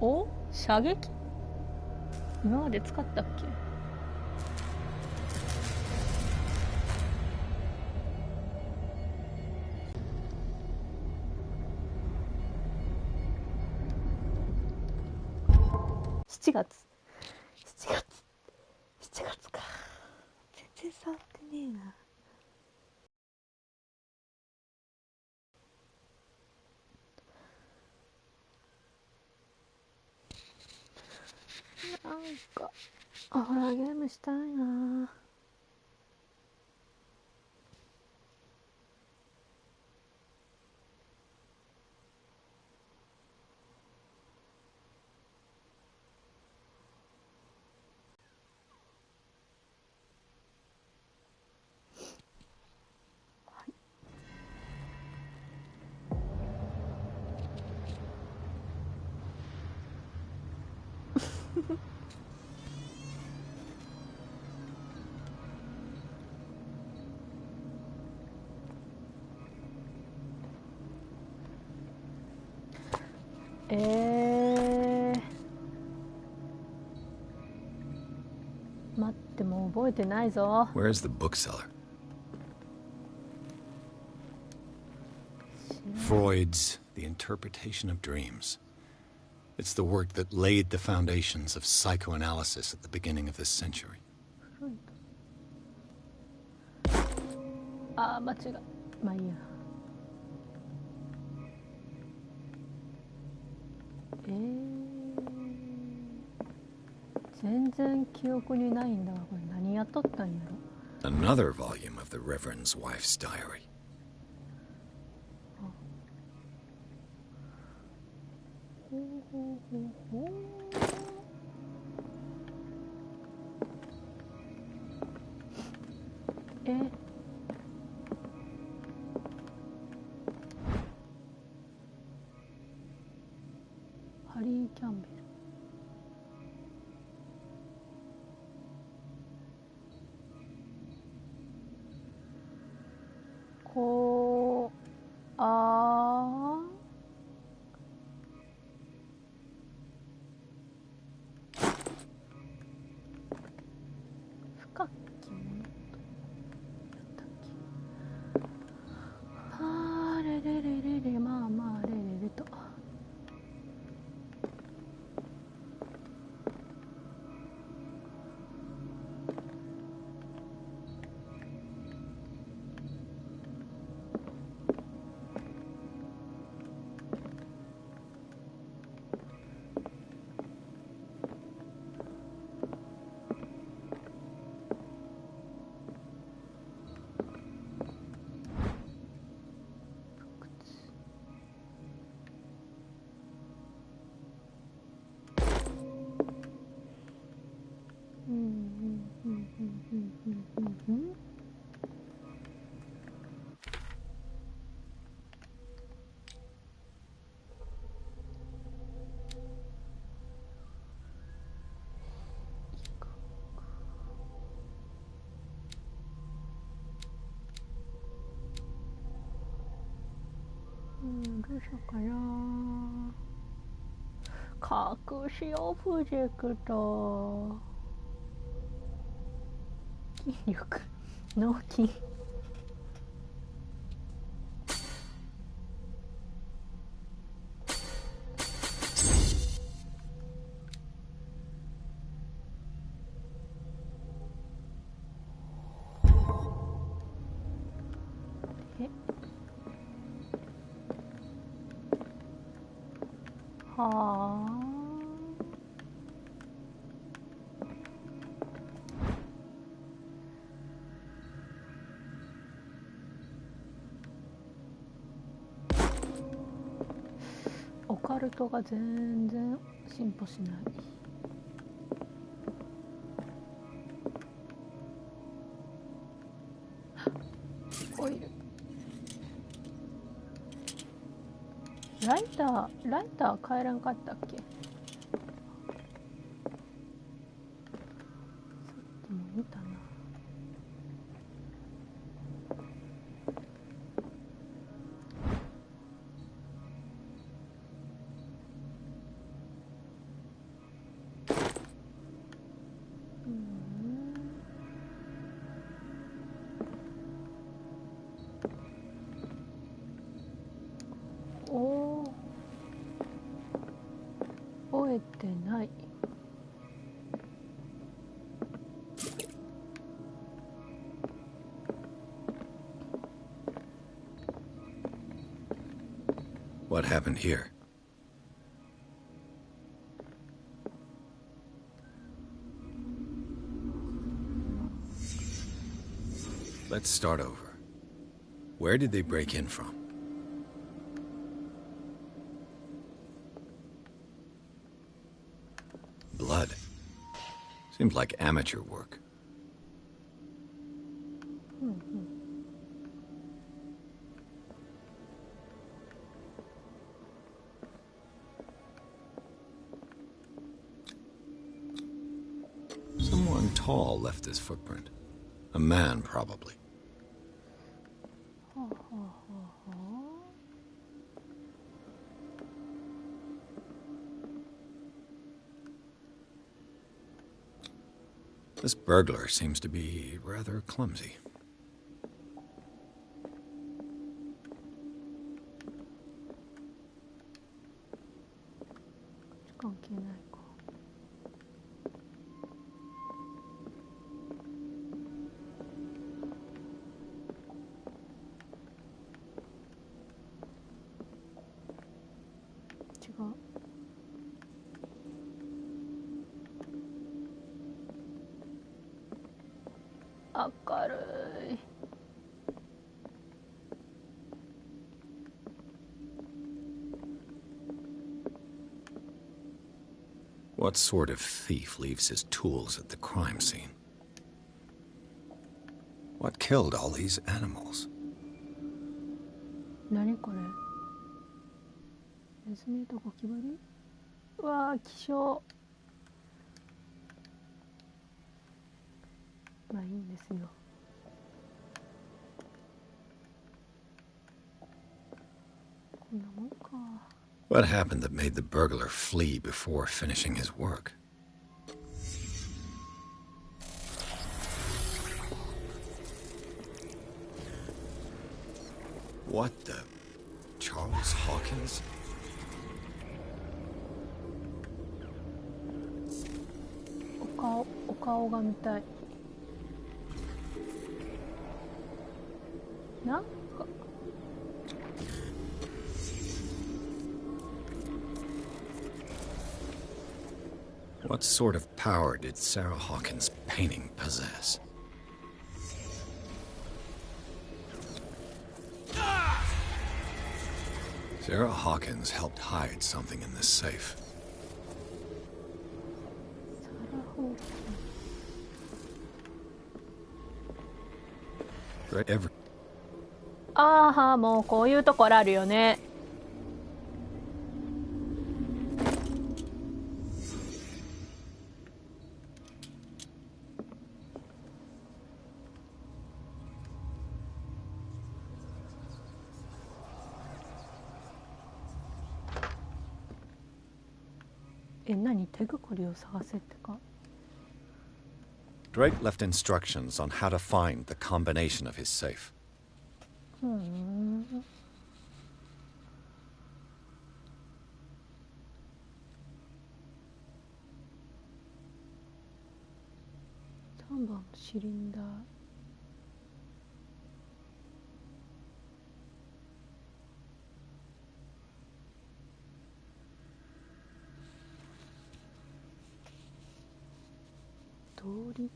お、射撃今まで使ったっけ？7月か。全然触ってねえな。なんかホラーゲームしたいな。待って、もう覚えてないぞ。 Where's the bookseller? Freud's The Interpretation of Dreams. It's the work that laid the foundations of psychoanalysis at the beginning of this century. 間違い、まあいいや。全然記憶にないんだわ。これ何やっとったんやろ。 Another volume of the Reverend's wife's diary. ハリー・キャンベル。こう、深きものとやったっけ。レレレレレ、まあまあレレレと。どうしようかな。隠しオブジェクト、筋力、脳筋。はあ。オカルトが全然進歩しない。オイル。ライター帰らんかったっけ？さっきも見たな。覚えてない。What happened here? Let's start over. Where did they break in from? Blood. Seems like amateur work. Someone tall left this footprint. A man, probably. This burglar seems to be rather clumsy. 関係ないか。違う。明るい。What sort of thief leaves his tools at the crime scene? What killed all these animals? 何これ？ネズミとゴキブリ？うわー、希少。まあいいんですよ。こんなもんか。What happened that made the burglar flee before finishing his work? What the? Charles Hawkins? お顔が見たい。なんかWhat sort of power did Sarah Hawkins' painting possess? Sarah Hawkins helped hide something in this safe. サラホーキン Right, every あーはー、もうこういうところあるよね。何？手がかりを探せってか？ Drake left instructions on how to find the combination of his safe. 3番のシリンダー。通り。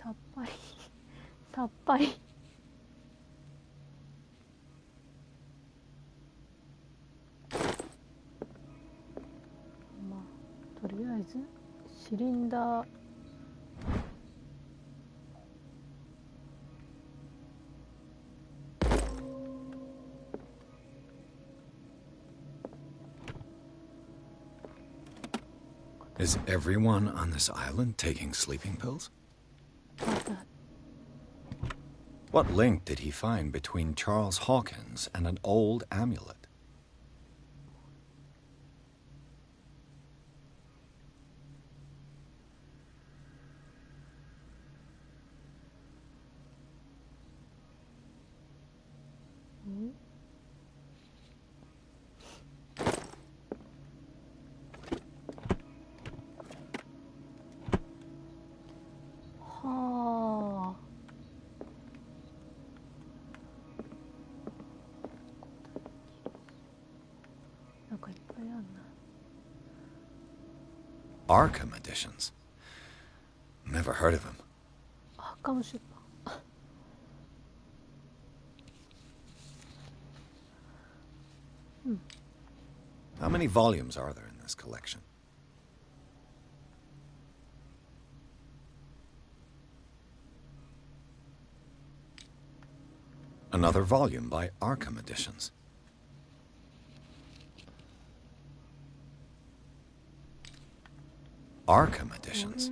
さっぱりさっぱり。まあとりあえずシリンダー。Is everyone on this island taking sleeping pills? What link did he find between Charles Hawkins and an old amulet? Arkham editions. Never heard of him. アーカム出版。How many volumes are there in this collection? Another volume by Arkham Editions. Arkham Editions.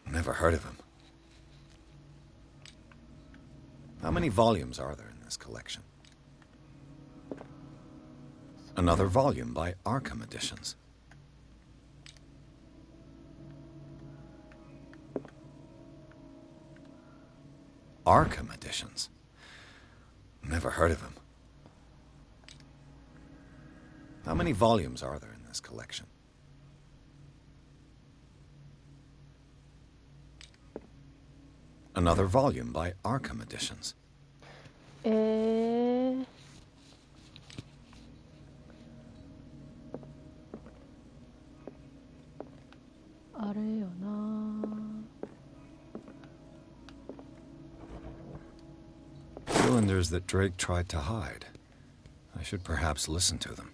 Never heard of him. How many volumes are there in this collection? Another volume by Arkham Editions. Arkham Editions. Never heard of him. How many volumes are there in this collection? Another volume by Arkham Editions. あれよな。 Cylinders that Drake tried to hide. I should perhaps listen to them.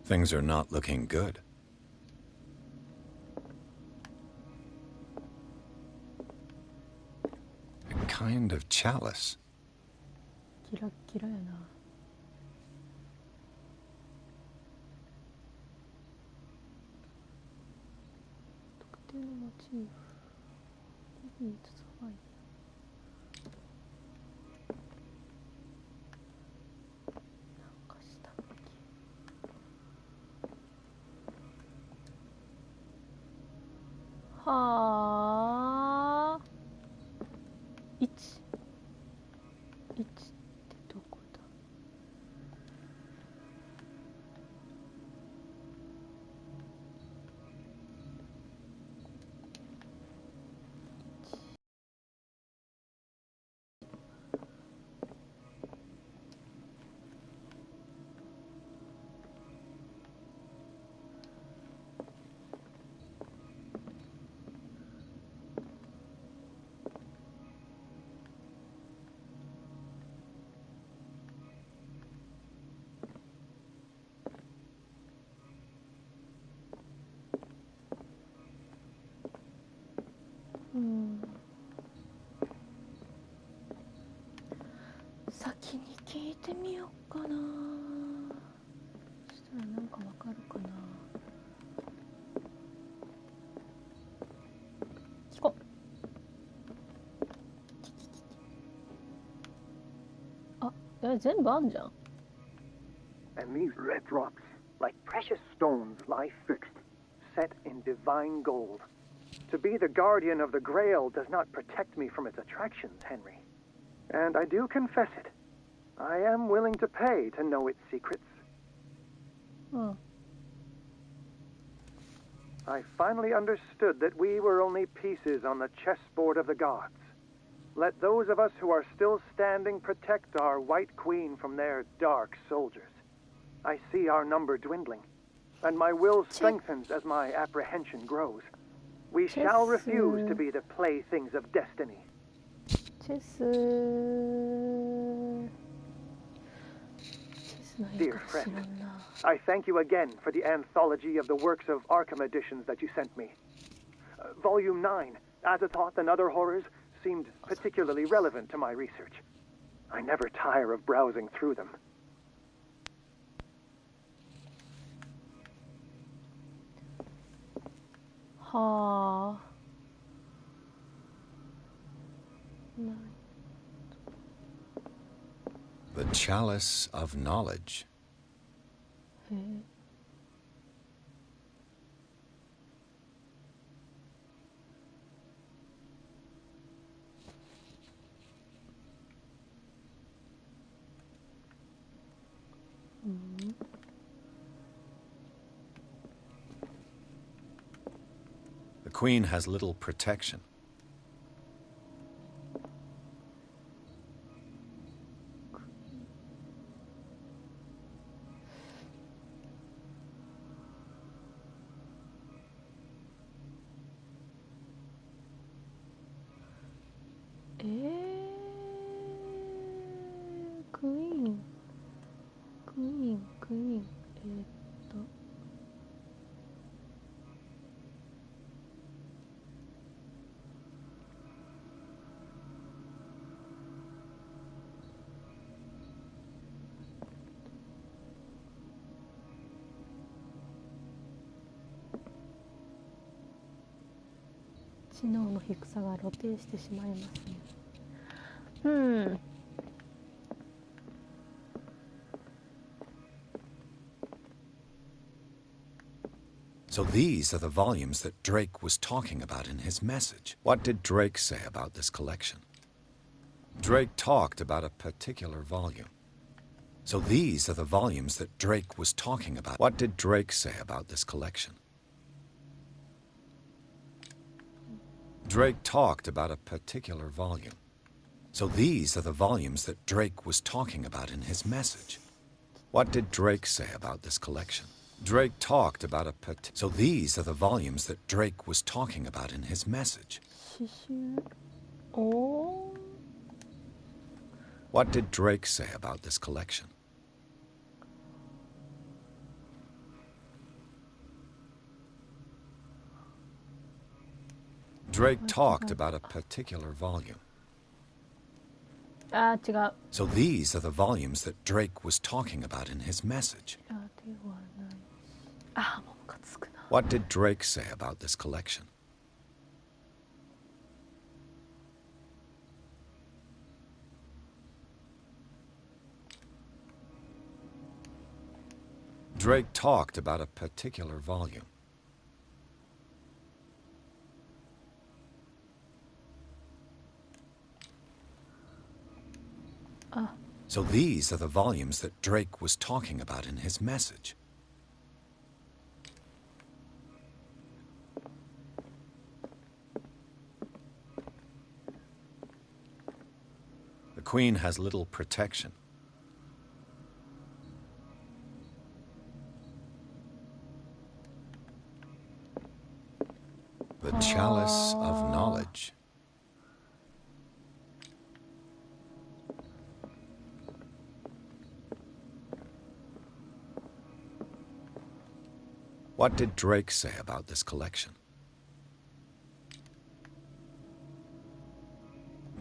Things are not looking good. A kind of chalice. キラッキラやな。特定のモチーフ。なんかしたっけ。はあ。1ってどこだ。先に聞いてみようかな。そしたらなんかわかるかな。聞こう。あ、全部あんじゃん。And these red drops, like precious stones, lie fixed, set in divine gold. To be the guardian of the Grail does not protect me from its attractions, Henry. And I do confess it. I am willing to pay to know its secrets. I finally understood that we were only pieces on the chessboard of the gods. Let those of us who are still standing protect our White Queen from their dark soldiers. I see our number dwindling, and my will strengthens as my apprehension grows. We shall refuse to be the playthings of destiny. チェスのやり Dear 方知 friend, らんな。 I thank you again for the anthology of the works of Arkham editions that you sent me. Volume 9, Azathoth and Other Horrors, seemed particularly relevant to my research. I never tire of browsing through them. はあ。ない。 The chalice of knowledge. へえ。The queen has little protection.クイーン。知能の低さが露呈してしまいますね。So these are the volumes that Drake was talking about in his message. What did Drake say about this collection? Drake talked about a particular volume. So these are the volumes that Drake was talking about. What did Drake say about this collection? Drake talked about a particular volume. So these are the volumes that Drake was talking about in his message. What did Drake say about this collection? Drake talked about so these are the volumes that Drake was talking about in his message. What did Drake say about this collection? Drake talked about a particular volume. So these are the volumes that Drake was talking about in his message. What did Drake say about this collection? Drake talked about a particular volume. So these are the volumes that Drake was talking about in his message. The queen has little protection. The chalice of knowledge. What did Drake say about this collection?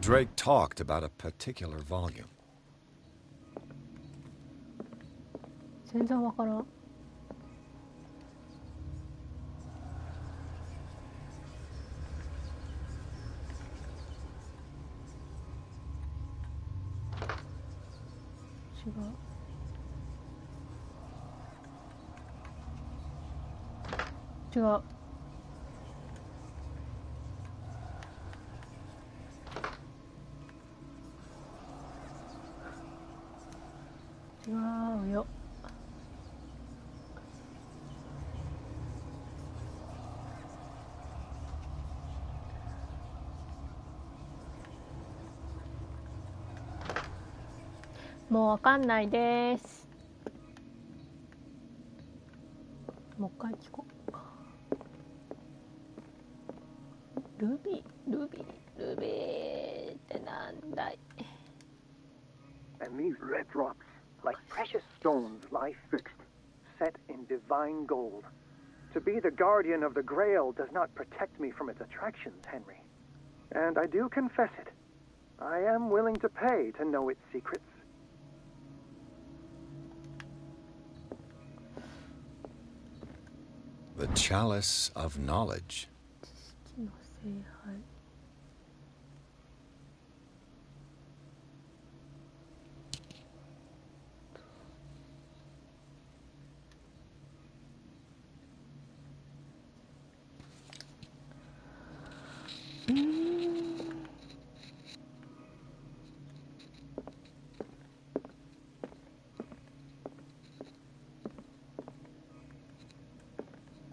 Drake talked about a particular volume. 全然わからん。違う。違う。違うよ。もうわかんないです。もう一回聞こう。ルビーってなんだい。 And these red drops, like precious stones, lie fixed, set in divine gold. To be the guardian of the Grail does not protect me from its attractions, Henry. And I do confess it. I am willing to pay to know its secrets. The chalice of knowledge. 知識の聖杯。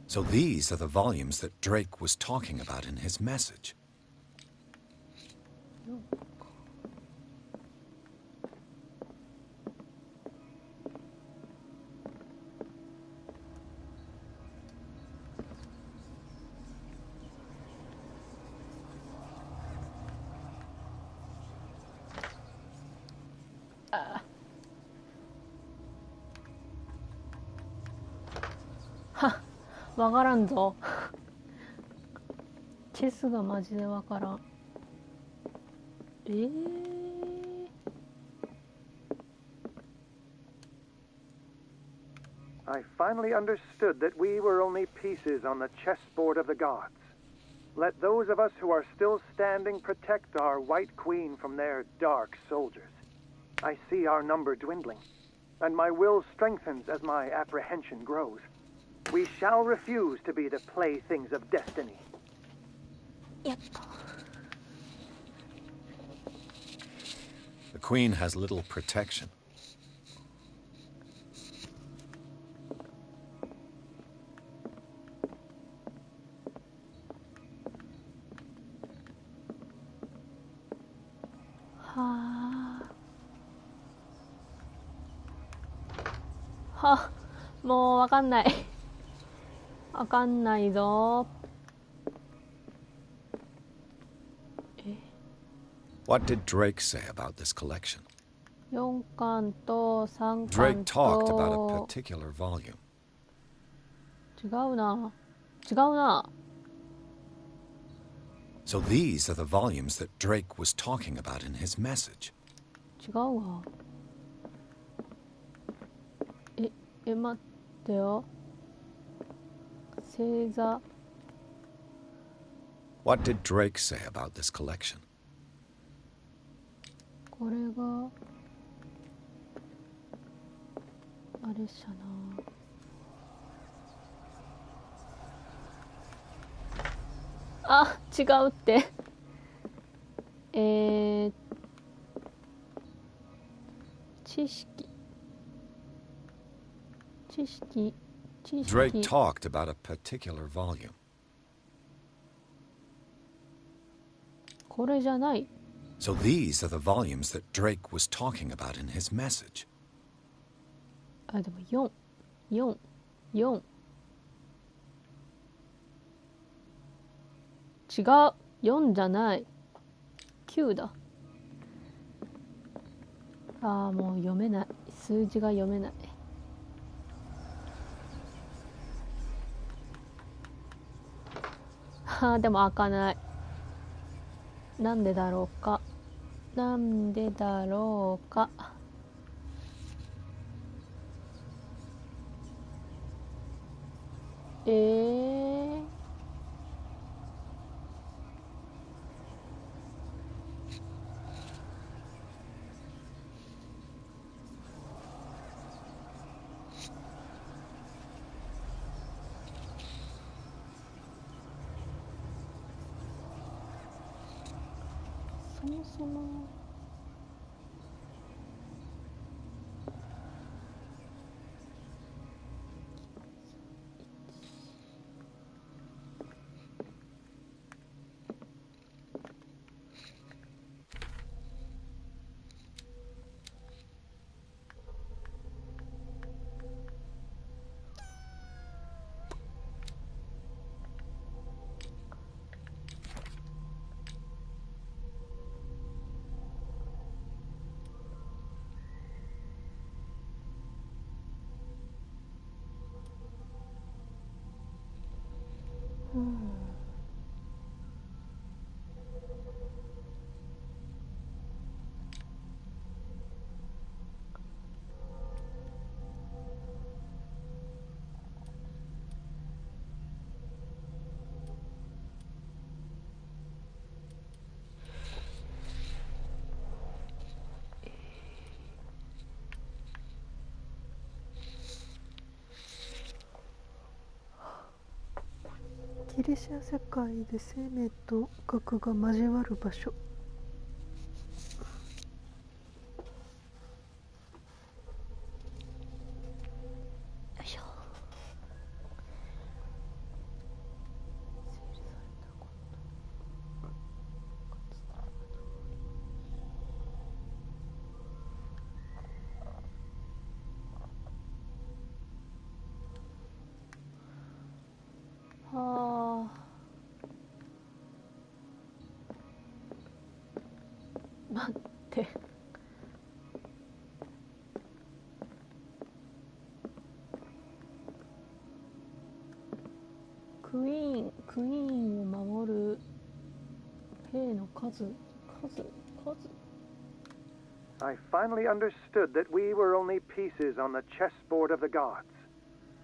So these are the volumes that Drake was talking about in his message. Ha! わからんぞ。チェスがマジでわからん。I finally understood that we were only pieces on the chessboard of the gods. Let those of us who are still standing protect our White Queen from their dark soldiers. I see our number dwindling, and my will strengthens as my apprehension grows. We shall refuse to be the playthings of destiny. Yep. The Queen has little protection. Ha. もうわかんない。わかんないぞ。What did Drake say about this collection? 4巻と3 Drake 巻 talked about a と particular volume. 違うな。違うな。So these are the volumes that Drake was talking about in his message. 違うわ。待ってよ。星座。What did Drake say about this collection? これがあれしゃな。あ、違うって。知識。Drake talked about a particular volume. これじゃない。So these are the volumes that Drake was talking about in his message. あ、でも4。違う。4じゃない。9だ。ああ、もう読めない。数字が読めない。はあ、でも開かない。なんでだろうか。なんでだろうか。そもそもギリシャ世界で生命と核が交わる場所。よいしょ。はあ、待って。クイーンを守る兵の数。I finally understood that we were only pieces on the chessboard of the gods.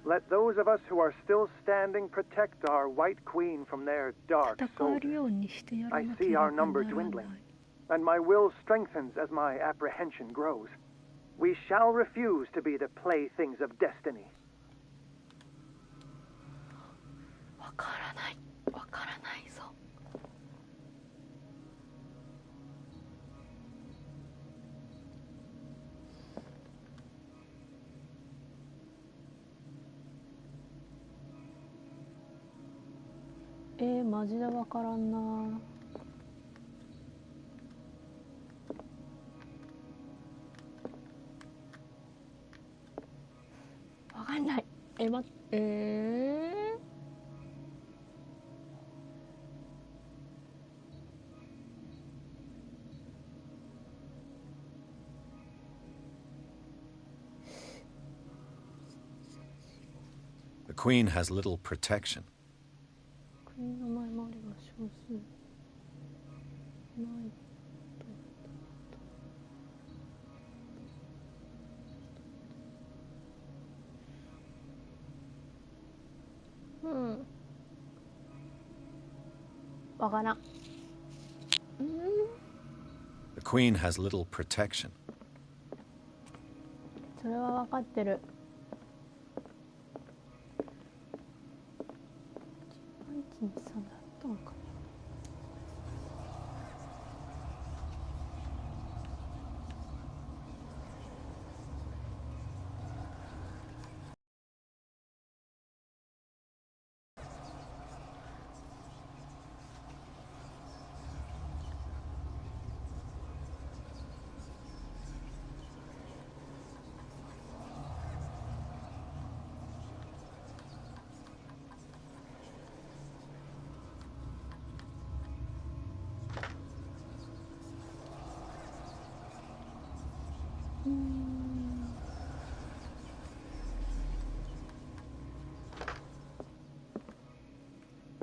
Let those of us who are still standing protect our white queen from their dark 戦える soldiers. ようにしてやら I なけ see れば our な number らない。 dwindling, and my will strengthens as my apprehension grows. We shall refuse to be the playthings of destiny. わからないぞ。マジでわからんな。わかんない。The Queen has little protection. 国の前回りが少数ないと。わからん。The Queen has little protection. それはわかってる。1、2、3だったのか。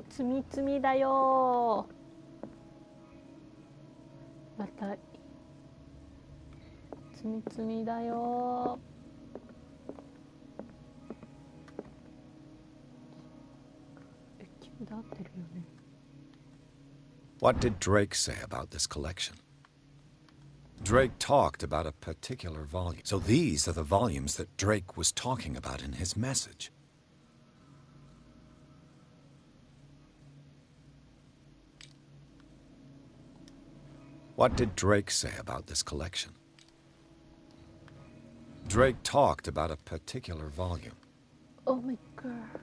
つみつみだよー。またつみつみだよー。9で合ってるよね。What did Drake say about this collection? Drake talked about a particular volume. So these are the volumes that Drake was talking about in his message. What did Drake say about this collection? Drake talked about a particular volume. Oh my god.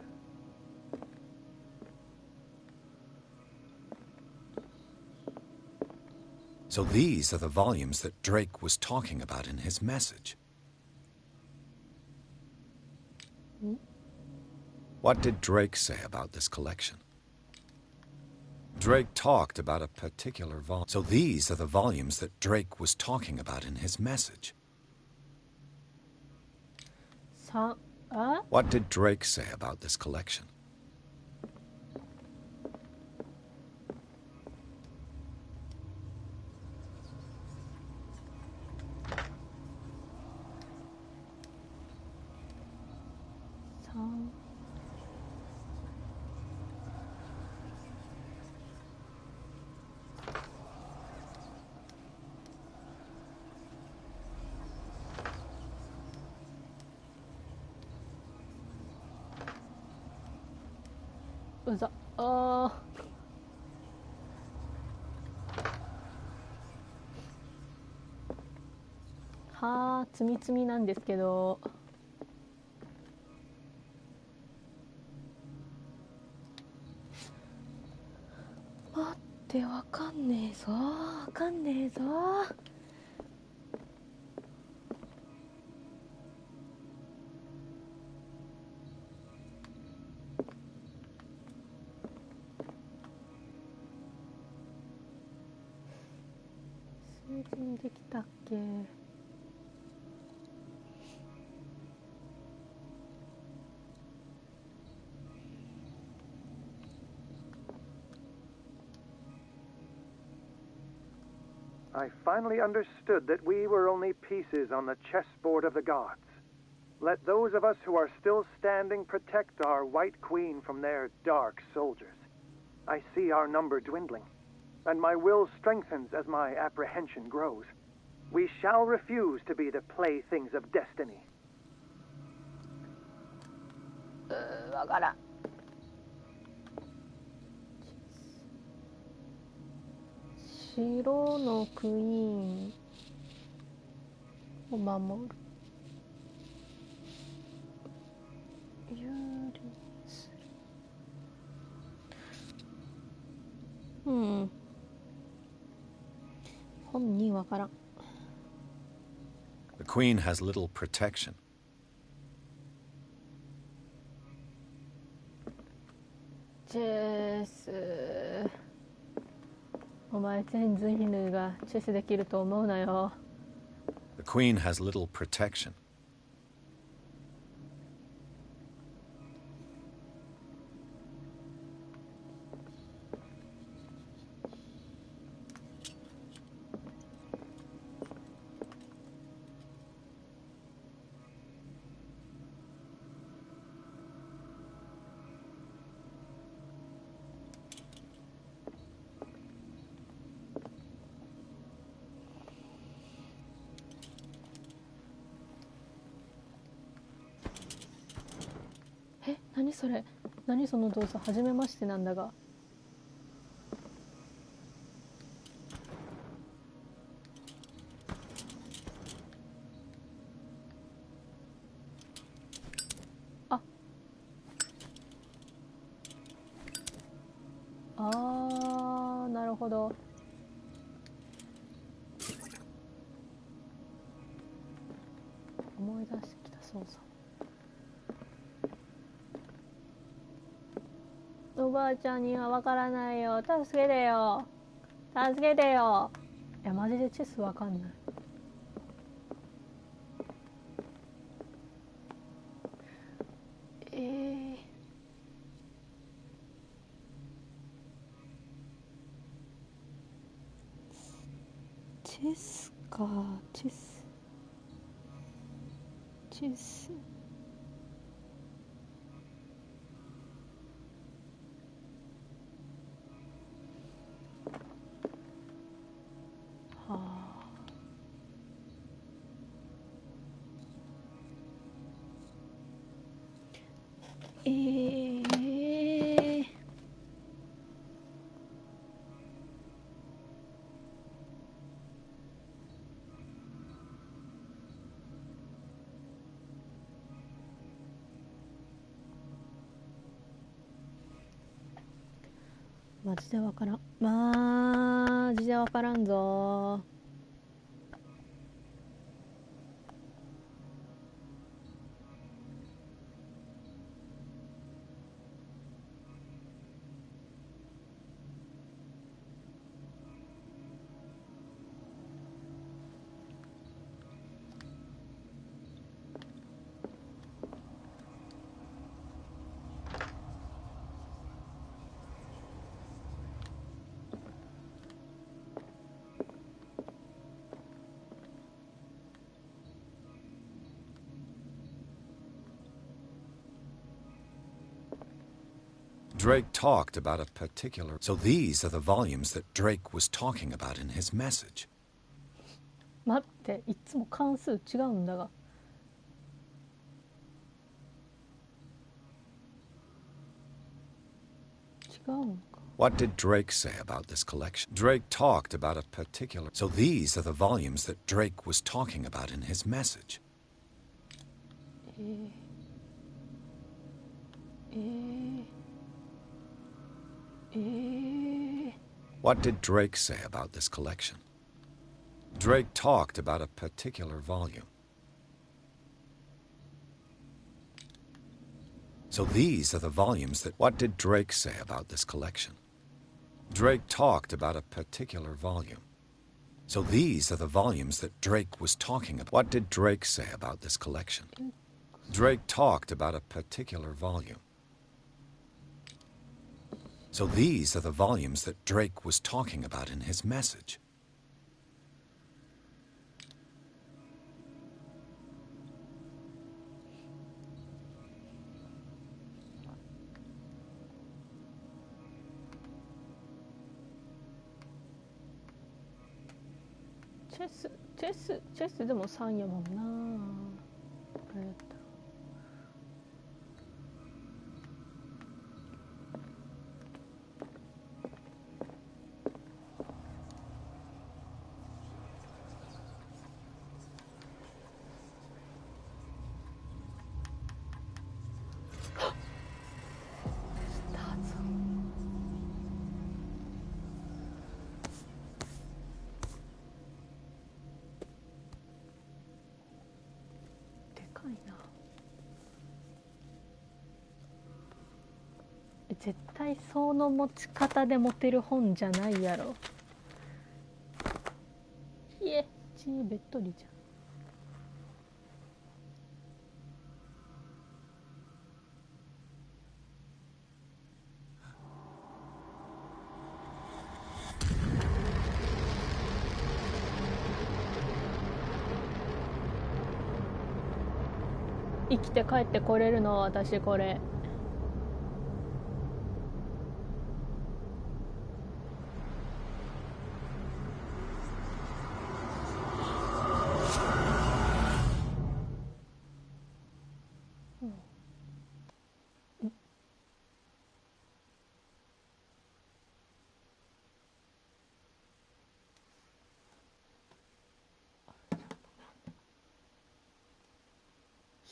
So these are the volumes that Drake was talking about in his message. What did Drake say about this collection? Drake talked about a particular volume. So these are the volumes that Drake was talking about in his message. What did Drake say about this collection? あーはあ、積み積みなんですけど、待ってわかんねえぞわかんねえぞ。数字にできたっけ。I finally understood that we were only pieces on the chessboard of the gods. Let those of us who are still standing protect our White Queen from their dark soldiers. I see our number dwindling, and my will strengthens as my apprehension grows. We shall refuse to be the playthings of destiny. わからん。白のクイーンを守る。有利にする。本人わからん。The queen has little protection. チェス。お前全髄犬がチェスできると思うなよ。The queen has little protection.何それ、何その動作、初めましてなんだが。なるほど。思い出してきた操作。おばあちゃんにはわからないよ、助けてよ、助けてよ。いやマジでチェスわかんない。チェスか、チェスはあ。マジでわからん。マジでわからんぞ。Drake talked about a particular... So these are the volumes that Drake was talking about in his message. 待って、いつも関数違うんだが。違違うんか。 What did Drake say about this collection? Drake talked about a particular... So these are the volumes that Drake was talking about in his message. What did Drake say about this collection? Drake talked about a particular volume. So these are the volumes that... What did Drake say about this collection? Drake talked about a particular volume. So these are the volumes that Drake was talking about. What did Drake say about this collection? Drake talked about a particular volume. So these are the volumes that Drake was talking about in his message.チェスでも3やもんな。あれやったら絶対その持ち方で持てる本じゃないやろ。いえ、血べっとりじゃん。生きて帰ってこれるの私これ。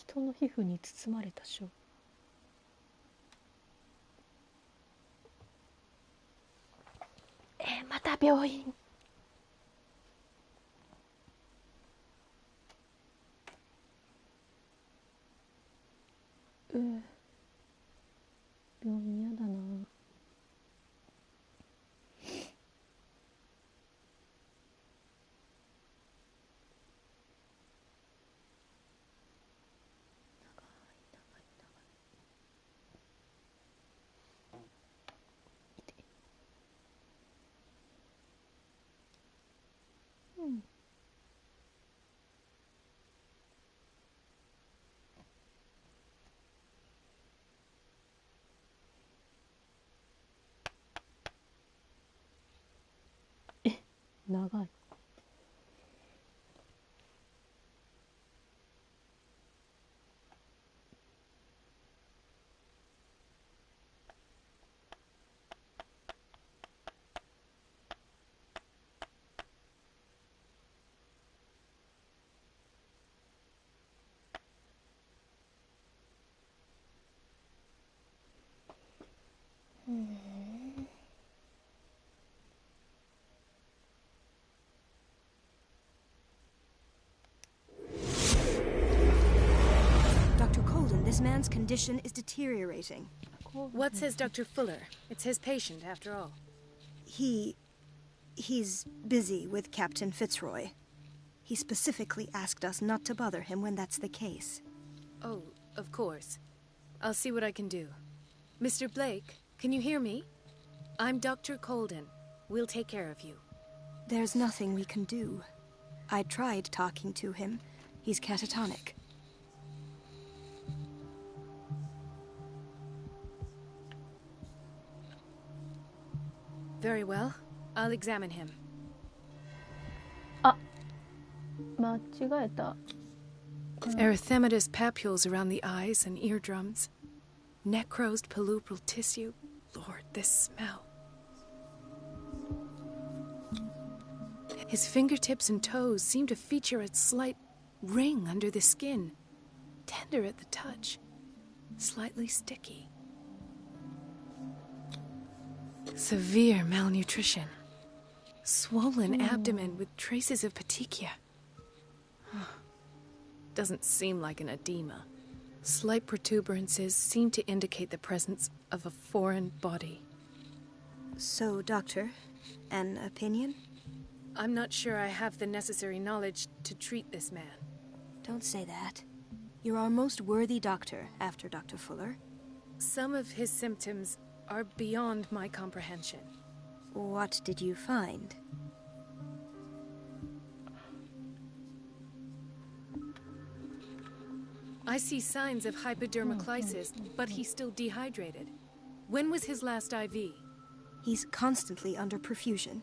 人の皮膚に包まれた書。また病院。病院やだな。長い。This man's condition is deteriorating. What says Dr. Fuller? It's his patient, after all. He's busy with Captain Fitzroy. He specifically asked us not to bother him when that's the case. Oh, of course. I'll see what I can do. Mr. Blake, can you hear me? I'm Dr. Colden. We'll take care of you. There's nothing we can do. I tried talking to him. He's catatonic. Very well. I'll examine him. あ、間違えた。Erythematous papules around the eyes and eardrums. Necrosed palpebral tissue. Lord. Lord, this smell. His fingertips and toes seem to feature a slight ring under the skin. Tender at the touch. Slightly sticky. Severe malnutrition. Swollen abdomen with traces of petechia. Doesn't seem like an edema. Slight protuberances seem to indicate the presence of a foreign body. So, Doctor, an opinion? I'm not sure I have the necessary knowledge to treat this man. Don't say that. You're our most worthy doctor after Dr. Fuller. Some of his symptoms are beyond my comprehension. What did you find? I see signs of hypodermoclysis, but he's still dehydrated. When was his last IV? He's constantly under perfusion.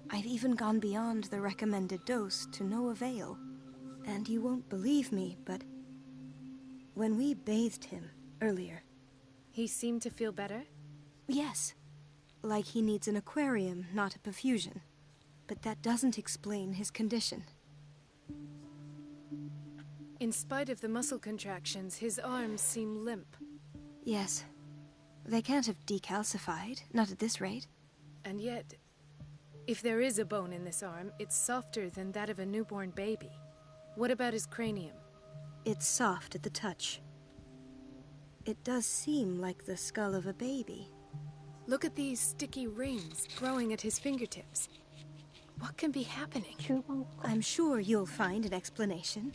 I've even gone beyond the recommended dose to no avail. And you won't believe me, but when we bathed him earlier... He seemed to feel better? Yes. Like he needs an aquarium, not a perfusion. But that doesn't explain his condition. In spite of the muscle contractions, his arms seem limp. Yes. They can't have decalcified, not at this rate. And yet, if there is a bone in this arm, it's softer than that of a newborn baby. What about his cranium? It's soft at the touch. It does seem like the skull of a baby. Look at these sticky rings growing at his fingertips. What can be happening? I'm sure you'll find an explanation.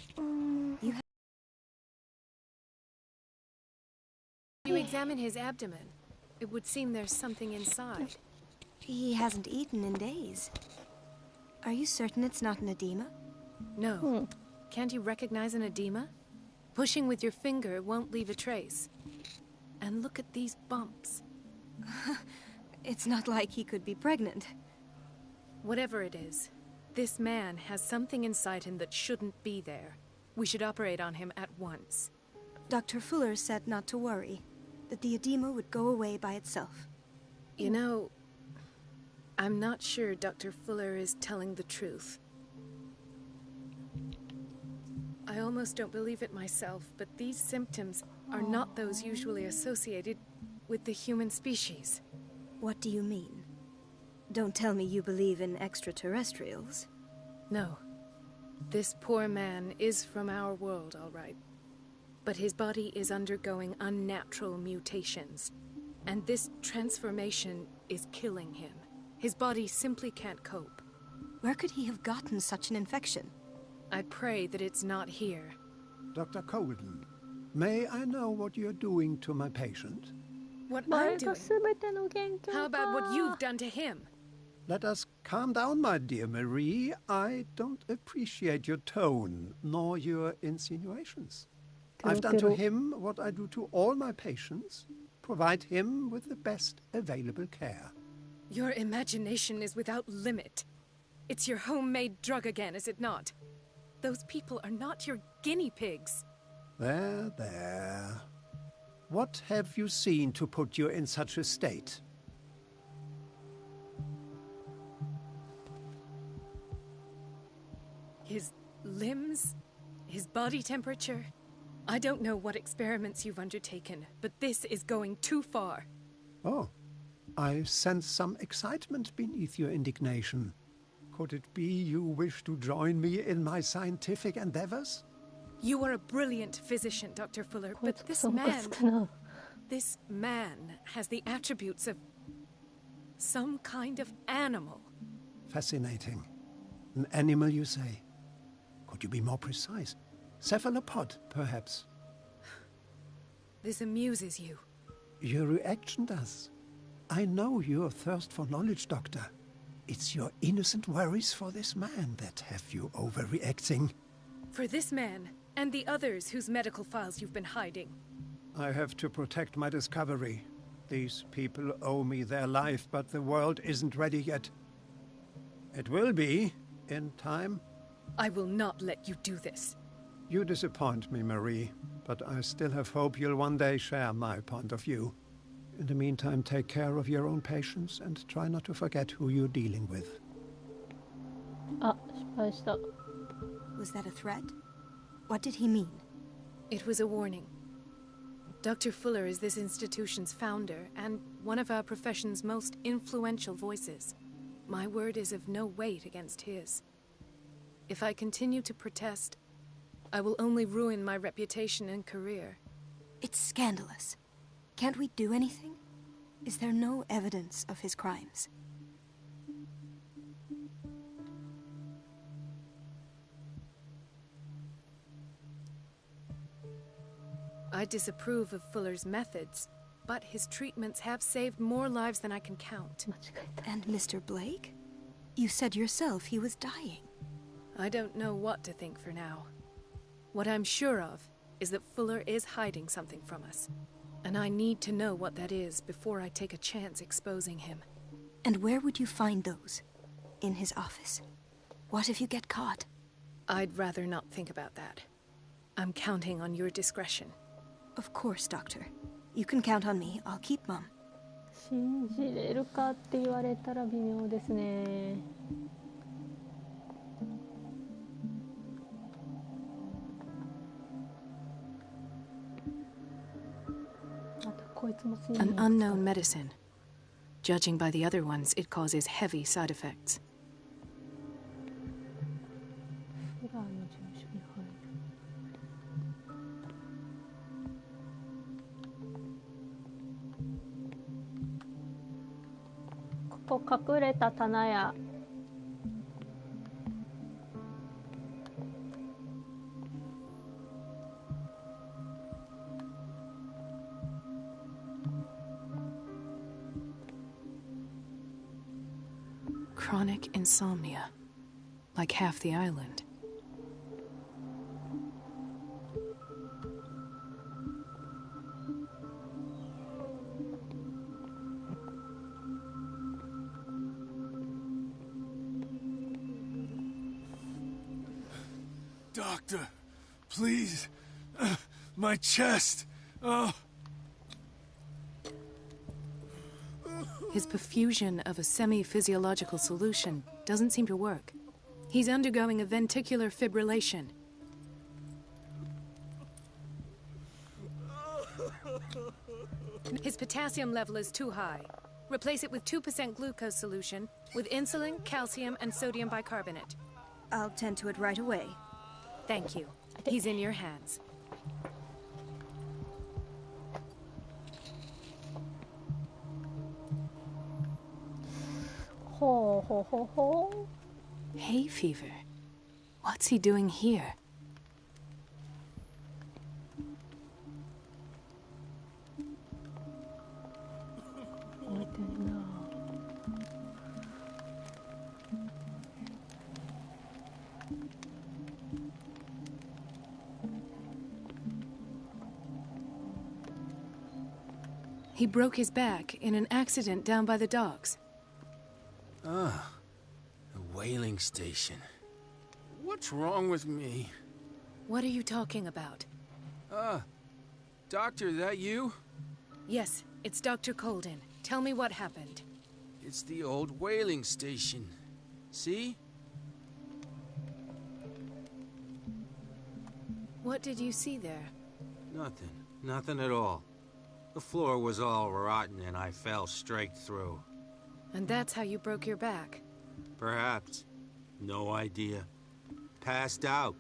You examine his abdomen. It would seem there's something inside. He hasn't eaten in days. Are you certain it's not an edema? No. Can't you recognize an edema? Pushing with your finger won't leave a trace. And look at these bumps. It's not like he could be pregnant. Whatever it is, this man has something inside him that shouldn't be there. We should operate on him at once. Dr. Fuller said not to worry, that the edema would go away by itself. You know, I'm not sure Dr. Fuller is telling the truth. I almost don't believe it myself, but these symptoms are not those usually associated with the human species. What do you mean? Don't tell me you believe in extraterrestrials. No. This poor man is from our world, all right. But his body is undergoing unnatural mutations. And this transformation is killing him. His body simply can't cope. Where could he have gotten such an infection? I pray that it's not here. Dr. Colden, may I know what you're doing to my patient? What I'm doing? How about what you've done to him? Let us calm down, my dear Marie. I don't appreciate your tone, nor your insinuations. I've done to him what I do to all my patients. Provide him with the best available care. Your imagination is without limit. It's your homemade drug again, is it not? Those people are not your guinea pigs. There, there. What have you seen to put you in such a state? His limbs? His body temperature? I don't know what experiments you've undertaken, but this is going too far. Oh, I sense some excitement beneath your indignation. Could it be you wish to join me in my scientific endeavors? You are a brilliant physician, Dr. Fuller, but this man has the attributes of some kind of animal. Fascinating. An animal, you say? Could you be more precise? Cephalopod, perhaps? This amuses you. Your reaction does. I know your thirst for knowledge, Doctor. It's your innocent worries for this man that have you overreacting. For this man, and the others whose medical files you've been hiding. I have to protect my discovery. These people owe me their life, but the world isn't ready yet. It will be, in time. I will not let you do this. You disappoint me, Marie, but I still have hope you'll one day share my point of view. In the meantime, take care of your own patients and try not to forget who you're dealing with. あ、失敗した。 Was that a threat? What did he mean? It was a warning. Dr. Fuller is this institution's founder and one of our profession's most influential voices. My word is of no weight against his. If I continue to protest, I will only ruin my reputation and career. It's scandalous. Can't we do anything? Is there no evidence of his crimes? I disapprove of Fuller's methods, but his treatments have saved more lives than I can count. 間違えた。 And Mr. Blake? You said yourself he was dying. I don't know what to think for now. What I'm sure of is that Fuller is hiding something from us. And I need to know what that is before I take a chance exposing him. And where would you find those? In his office? What if you get caught? I'd rather not think about that. I'm counting on your discretion. Of course, Doctor. You can count on me. I'll keep Mum. 信じれるかって言われたら微妙ですね。あとこいつも信じれ An る unknown medicine. Judging by the other ones, it causes heavy side effects. フラーの事務所に入る。ここ隠れた棚や。Chronic insomnia. Like half the island. Doctor, please. My chest. Oh. His perfusion of a semi-physiological solution doesn't seem to work. He's undergoing a ventricular fibrillation. His potassium level is too high. Replace it with 2% glucose solution with insulin, calcium, and sodium bicarbonate. I'll tend to it right away. Thank you. He's in your hands. ほうほうほうほう。 Hay fever. What's he doing here? 覚えてんな。He broke his back in an accident down by the docks. Ah, the whaling station. What's wrong with me? What are you talking about? Doctor, that you? Yes, it's Dr. Colden. Tell me what happened. It's the old whaling station. See? What did you see there? Nothing. Nothing at all. The floor was all rotten and I fell straight through. And that's how you broke your back. Perhaps. No idea. Passed out.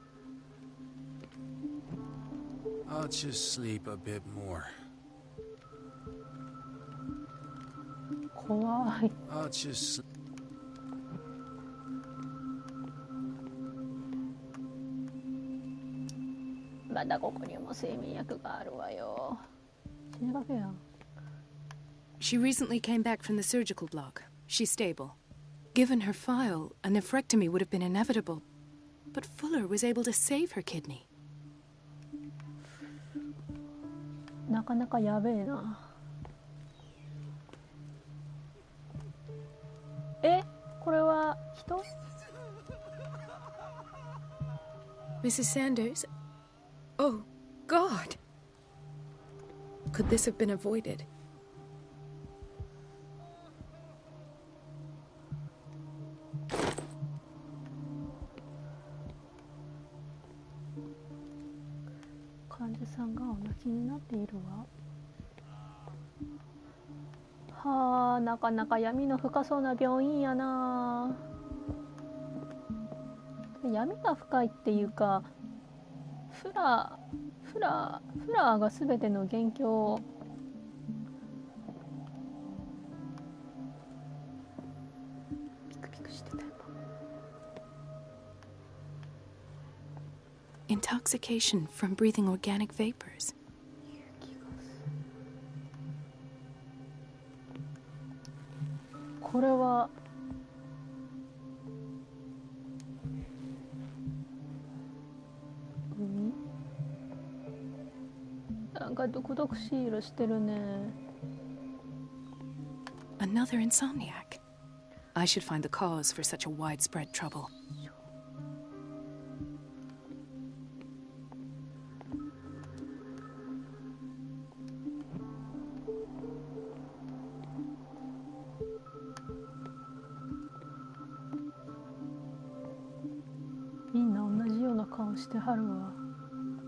I'll just sleep a bit more. 怖い。 I'll just... まだここにも睡眠薬があるわよ。死にかけや。 She recently came back from the surgical block. She's stable. Given her file, a nephrectomy would have been inevitable. But Fuller was able to save her kidney. なかなかやべえな。え、これは人？ Mrs. Sanders? Oh, God! Could this have been avoided? 患者さんがお泣きになっているわ。はあ、なかなか闇の深そうな病院やな。闇が深いっていうか、フラーが全ての元凶をピクピクしてたよ。Intoxication from breathing organic vapors. これはなんか毒々しい色してるね。 Another insomniac. I should find the cause for such a widespread trouble.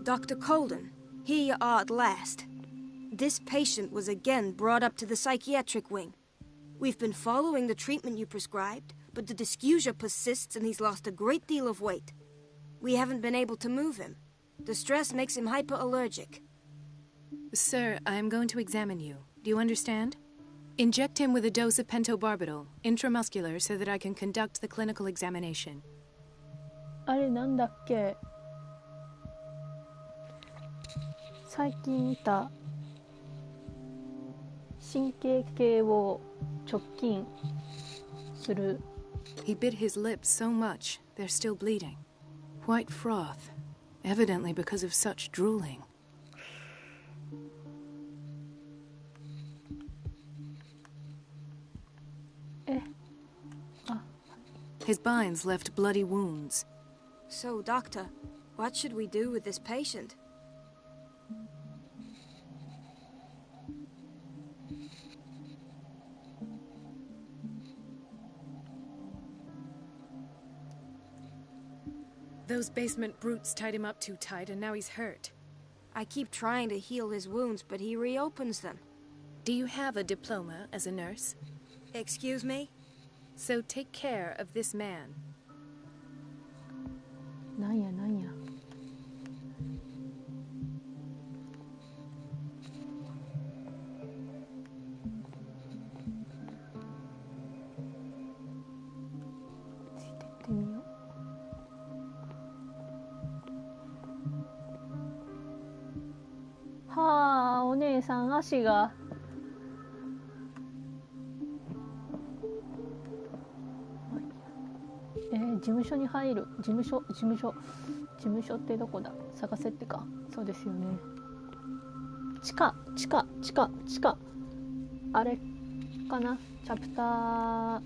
Dr. Colden, here you are at last. This patient was again brought up to the psychiatric wing. We've been following the treatment you prescribed, but the dysgeusia persists and he's lost a great deal of weight. We haven't been able to move him. The stress makes him hyperallergic. Sir, I am going to examine you. Do you understand? Inject him with a dose of pentobarbital, intramuscular, so that I can conduct the clinical examination. あれなんだっけ、最近見た神経系を直近する。 He bit his lips so much, they're still bleeding. White froth, evidently because of such drooling. His binds left bloody wounds. So, Doctor, what should we do with this patient? Those basement brutes tied him up too tight, and now he's hurt. I keep trying to heal his wounds, but he reopens them. Do you have a diploma as a nurse? Excuse me? So take care of this man. なんやなんや。ついてってみよう。はあ、お姉さん足が。事務所に入る。事務所ってどこだ。探せってか。そうですよね。地下あれかな。チャプター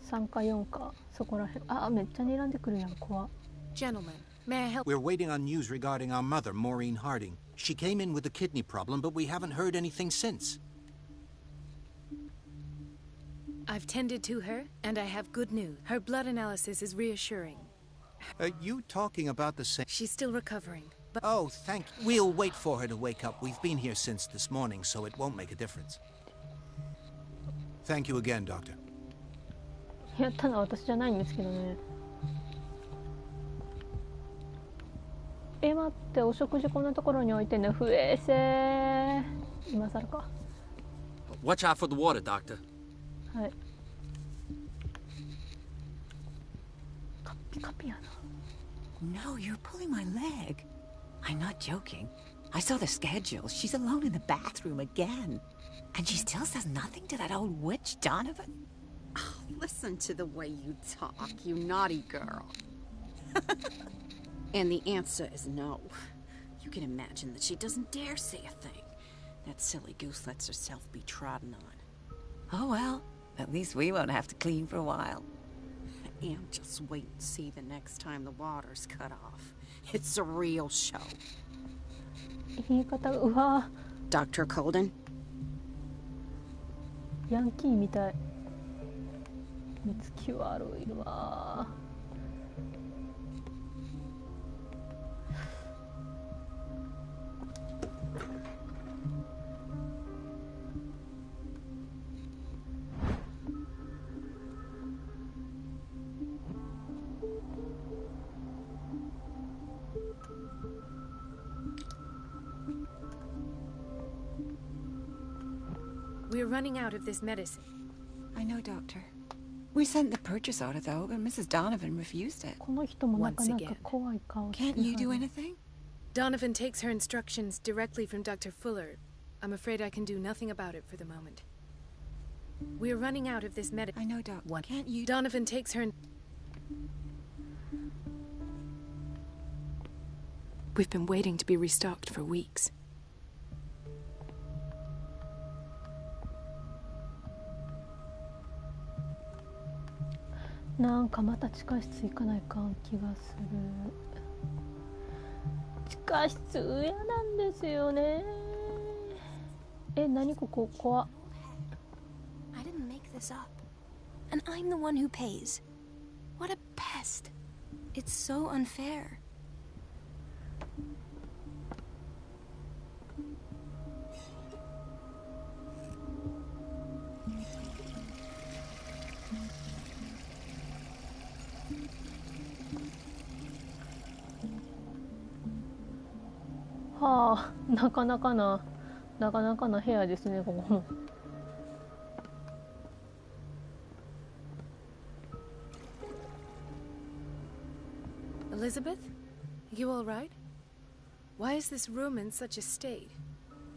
3か4か、そこらへん。あ、めっちゃ睨んでくるやん。怖。 Gentlemen, may I help? We're waiting on news regarding our mother, Maureen Harding. She came in with a kidney problem, but we haven't heard anything since. I've tended to her, and I have good news. Her blood analysis is reassuring. Are you talking about the same? She's still recovering, but... Oh, thank you. We'll wait for her to wake up. We've been here since this morning, so it won't make a difference. Thank you again, Doctor. やったのは私じゃないんですけどね。待って、お食事こんなところに置いてんの。不衛生。今更か。 Watch out for the water, Doctor. はい。カッピカピやな。 No, you're pulling my leg. I'm not joking. I saw the schedule. She's alone in the bathroom again. And she still says nothing to that old witch, Donovan. Oh, listen to the way you talk, you naughty girl. And the answer is no. You can imagine that she doesn't dare say a thing. That silly goose lets herself be trodden on. Oh, well, at least we won't have to clean for a while. And just wait and see the next time the water's cut off. It's a real show. 言い方が、うわ Dr. Colden? ヤンキーみたい。目つき悪いわ。We're running out of this medicine. I know, Doctor. We sent the purchase order, though, but Mrs. Donovan refused it. この人もなかなか怖い顔してる。 Can't you do anything? Donovan takes her instructions directly from Dr. Fuller. I'm afraid I can do nothing about it for the moment. We're running out of this medicine. I know, Doc. Can't you... Donovan takes her... We've been waiting to be restocked for weeks. Nanka mata 地下室行かないかん気がする。地下室嫌なんですよね。何ここ怖っ。 I didn't make this up. And I'm the one who pays. What a pest. It's so unfair. Ha, なかなかな部屋ですね、ここも。 Elizabeth? You all right? Why is this room in such a state?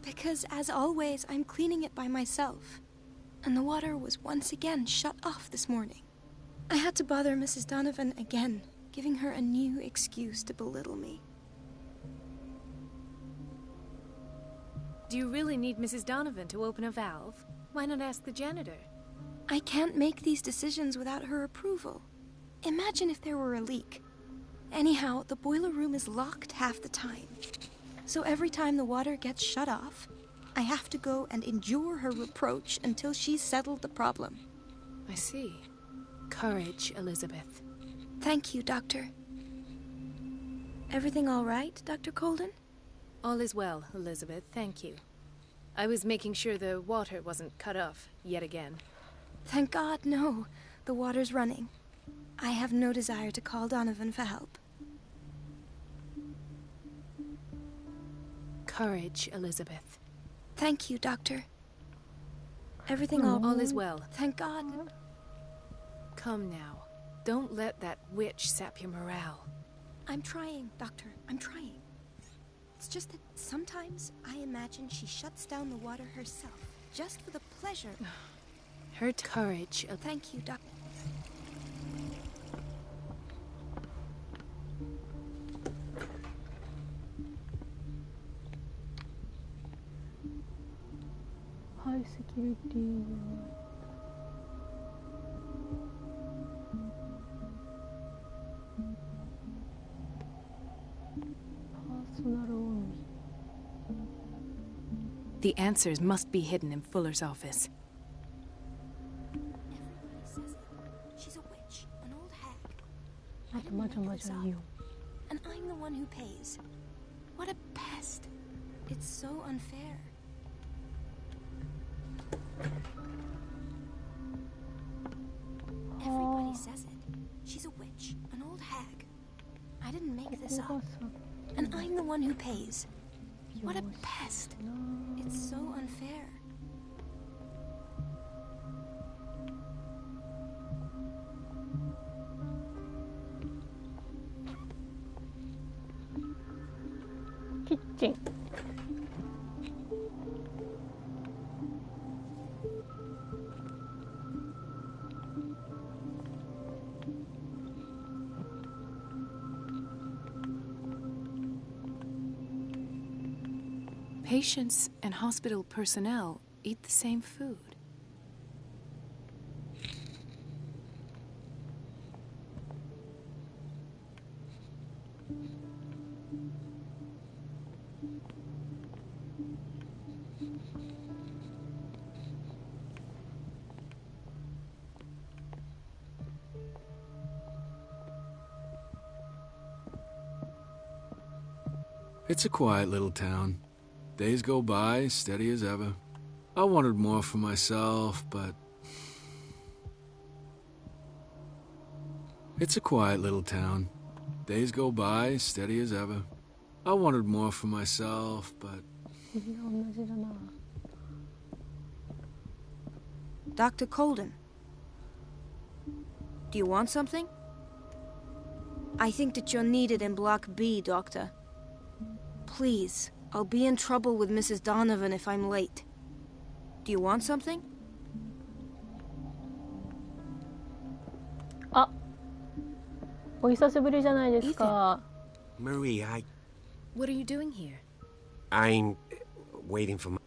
Because, as always, I'm cleaning it by myself. And the water was once again shut off this morning. I had to bother Mrs. Donovan again, giving her a new excuse to belittle me. Do you really need Mrs. Donovan to open a valve? Why not ask the janitor? I can't make these decisions without her approval. Imagine if there were a leak. Anyhow, the boiler room is locked half the time. So every time the water gets shut off, I have to go and endure her reproach until she's settled the problem. I see. Courage, Elizabeth. Thank you, Doctor. Everything all right, Dr. Colden? All is well, Elizabeth, thank you. I was making sure the water wasn't cut off yet again. Thank God, no. The water's running. I have no desire to call Donovan for help. Courage, Elizabeth. Thank you, Doctor. Everything all is well. Thank God. Come now. Don't let that witch sap your morale. I'm trying, Doctor. I'm trying. It's just that sometimes I imagine she shuts down the water herself, just for the pleasure. Her courage. Thank you, Doctor. High security. The answers must be hidden in Fuller's office. Everybody says it. She's a witch, an old hag. And I'm the one who pays. What a pest. It's so unfair. Everybody says it. She's a witch, an old hag. I didn't make this up. And I'm the one who pays. What a pest. It's so unfair. Kitchen. Patients and hospital personnel eat the same food. It's a quiet little town. Days go by, steady as ever. I wanted more for myself, but... It's a quiet little town. Days go by, steady as ever. I wanted more for myself, but... Dr. Colden. Do you want something? I think that you're needed in Block B, Doctor. Please, I'll be in trouble with Mrs. Donovan if I'm late. Do you want something? あ、お久しぶりじゃないですか。Marie, What are you doing here? I'm waiting for my...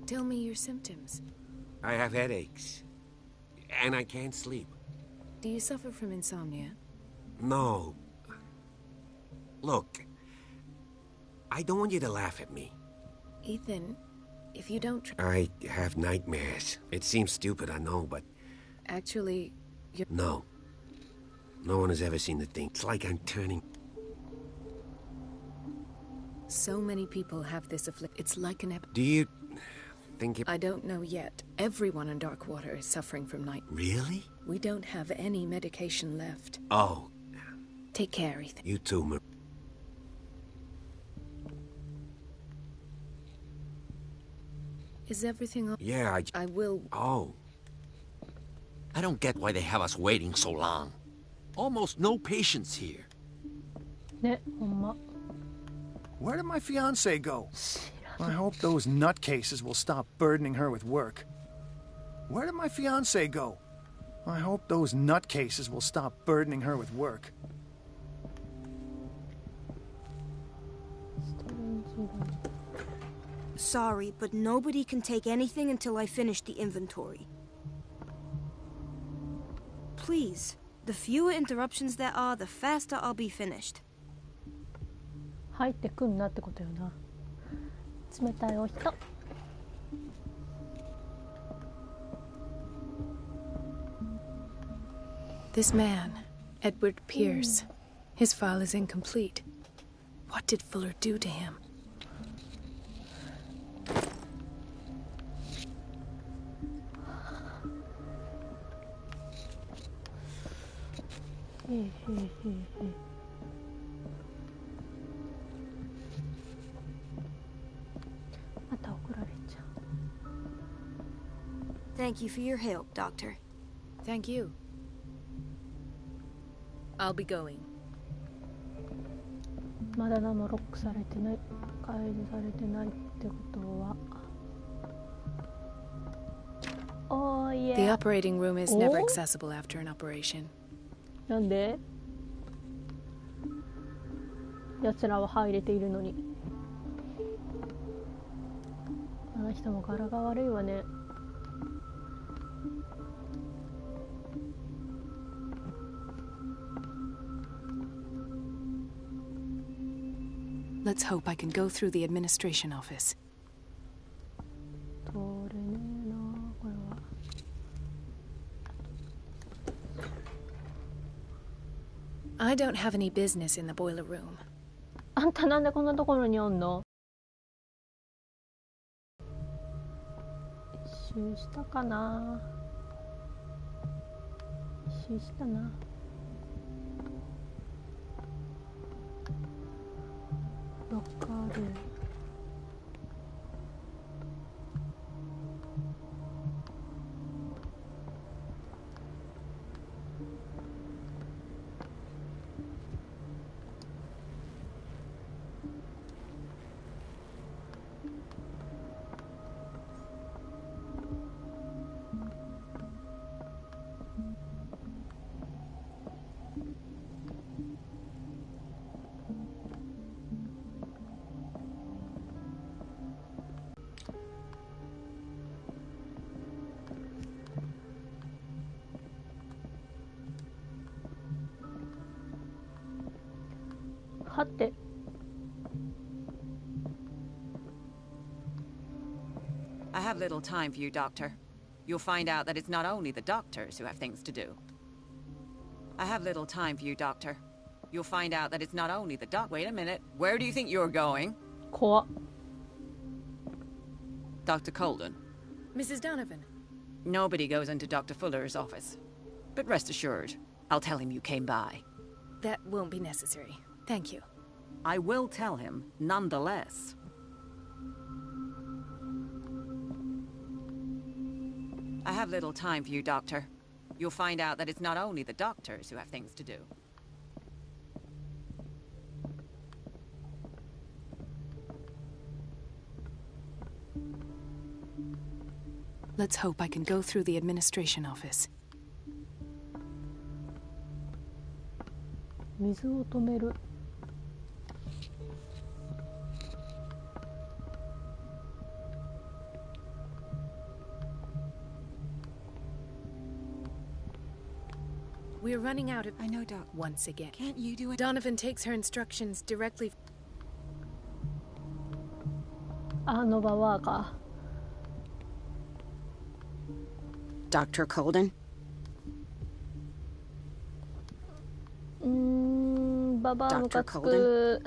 Tell me your symptoms. I have headaches. And I can't sleep. Do you suffer from insomnia? No. Look, I don't want you to laugh at me. Ethan, if you don't... I have nightmares. It seems stupid, I know, but... Actually, you're... No. No one has ever seen the thing. It's like I'm turning... So many people have this affliction. It's like an Do you think it... I don't know yet. Everyone in Darkwater is suffering from night... Really? We don't have any medication left. Oh. Take care, Ethan. You too, Marie. Is everything all... Yeah, I will... Oh. I don't get why they have us waiting so long. Almost no patients here. ね、ほんま。 Where did my fiancé go? I hope those nutcases will stop burdening her with work. Where did my fiancé go? I hope those nutcases will stop burdening her with work. Sorry, but nobody can take anything until I finish the inventory. Please, the fewer interruptions there are, the faster I'll be finished. 入ってくんなってことよな。冷たいお人。This man, Edward Pierce, his file is incomplete. What did Fuller do to him? Thank you for your help, Doctor. Thank you. I'll be going. まだ何もロックされてない、解除されてないってことは。Oh yeah. The operating room is never accessible after an operation. なんで？奴らは入れているのに。あの人も柄が悪いわね。Let's hope I can go through the administration office. 通れねえな、これは。I don't have any business in the boiler room. あんたなんでこんなところにおんの？一周したかな？一周したな。ロッカールーム。はて。I have little time for you, Doctor. You'll find out that it's not only the doctors who have things to do. I have little time for you, Doctor. You'll find out that it's not only the doc. Wait a minute. Where do you think you're going? 怖っ。Dr. Colden. Mrs. Donovan. Nobody goes into Dr. Fuller's office. But rest assured, I'll tell him you came by. That won't be necessary. Thank you. I will tell him, nonetheless. I have little time for you, Doctor. You'll find out that it's not only the doctors who have things to do. Let's hope I can go through the administration office. 水を止める。We're running out of... I know, Doc. Once again. Can't you do it? Donovan takes her instructions directly... ノバワーか。Dr. Colden? ババアムカつく。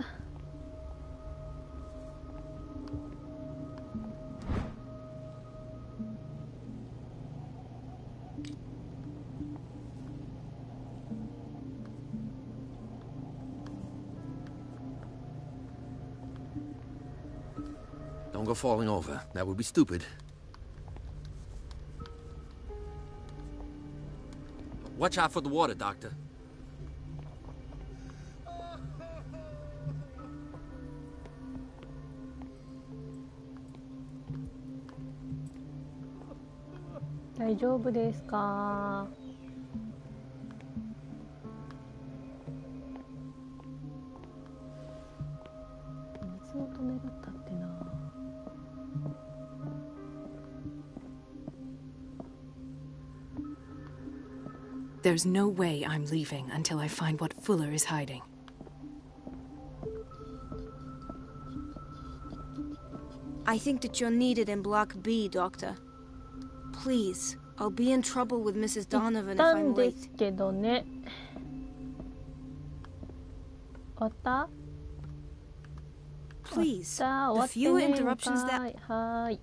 Don't go falling over. That would be stupid. Watch out for the water, Doctor. Are you okay? 水を止めるったってな。There's no way I'm leaving until I find what Fuller is hiding. I think that you're needed in Block B, Doctor. Please, I'll be in trouble with Mrs. Donovan if I'm late. ですけどね。終わった？ Please, 終わった。 the few interruptions that... はい。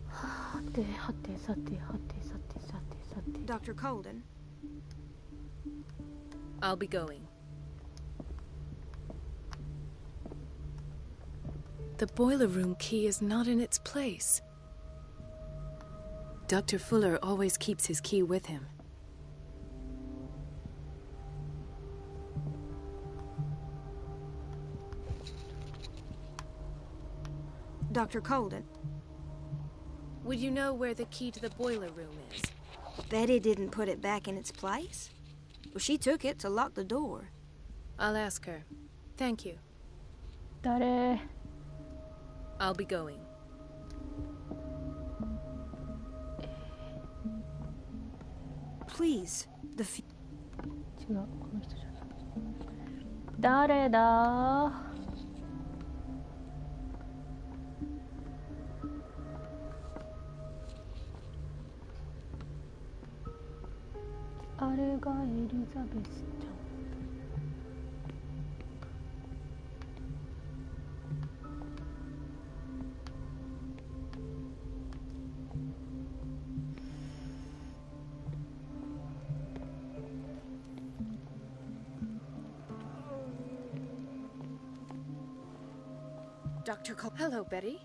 はてはてさてはてさてさてさて。Dr. Colden? I'll be going. The boiler room key is not in its place. Dr. Fuller always keeps his key with him. Dr. Colden? Would you know where the key to the boiler room is? Betty didn't put it back in its place. Well, she took it to lock the door. I'll ask her. Thank you. 誰？ I'll be going. Please, the 違う、この人じゃない。誰だ？あれがエリザベスちゃん。Dr. Cole. Hello, Betty.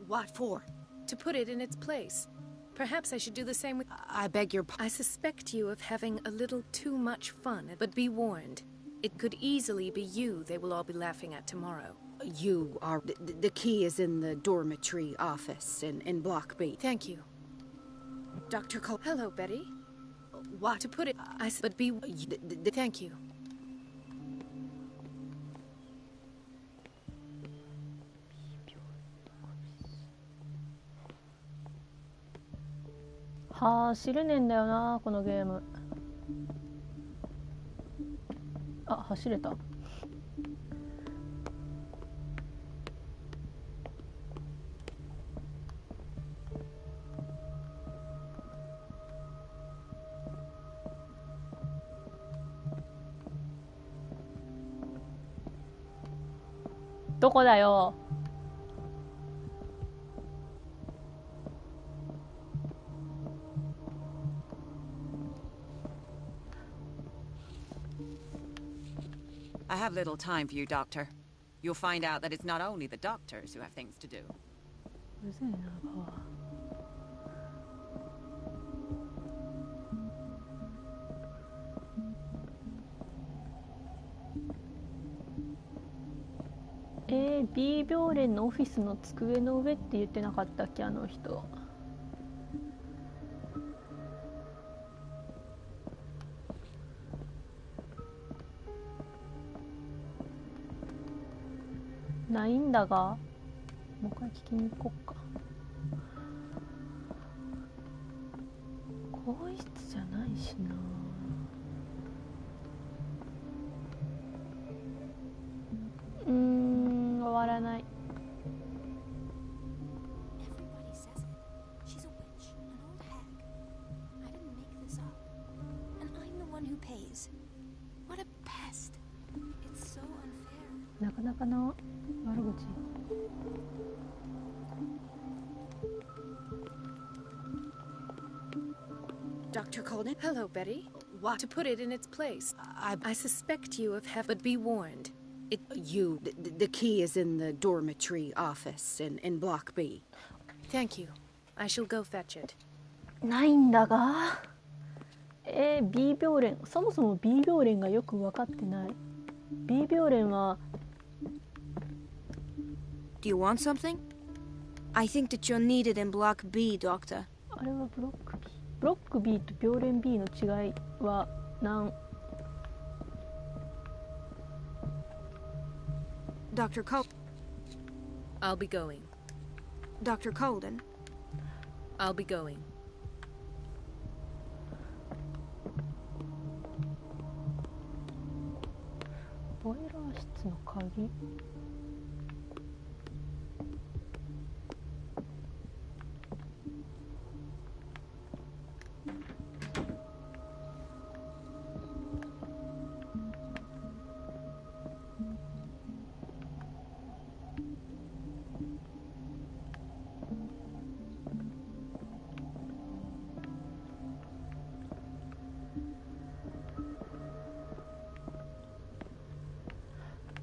What for? To put it in its place. Perhaps I should do the same with... I beg your pardon. I suspect you of having a little too much fun, but be warned. It could easily be you they will all be laughing at tomorrow. You are... The key is in the dormitory office in Block B. Thank you. Dr. Cole. Hello, Betty. What? To put it... but be... Thank you. 走れねえんだよなこのゲーム。あ、走れた。どこだよ。I have little time for you, Doctor. You'll find out that it's not only the doctors who have things to do. うぜえなバワB 病連のオフィスの机の上って言ってなかったっけあの人。ないんだが、もう一回聞きに行こっか。更衣室じゃないしな。終わらない。なかなかの悪口。Dr. Colden? Hello, Betty. What? To put it in its place. I suspect you of but be warned. The key is in the dormitory office in Block B. Thank you. I shall go fetch it. ないんだが。B 病連。そもそも B 病連がよく分かってない。B 病連は。Do you want something? I think that you're needed in Block B, Doctor. あれはブロック B。ブロック B と病連 B の違いは何？ Dr. Col... I'll be going. Dr. Colden? I'll be going. ボイラー室の鍵？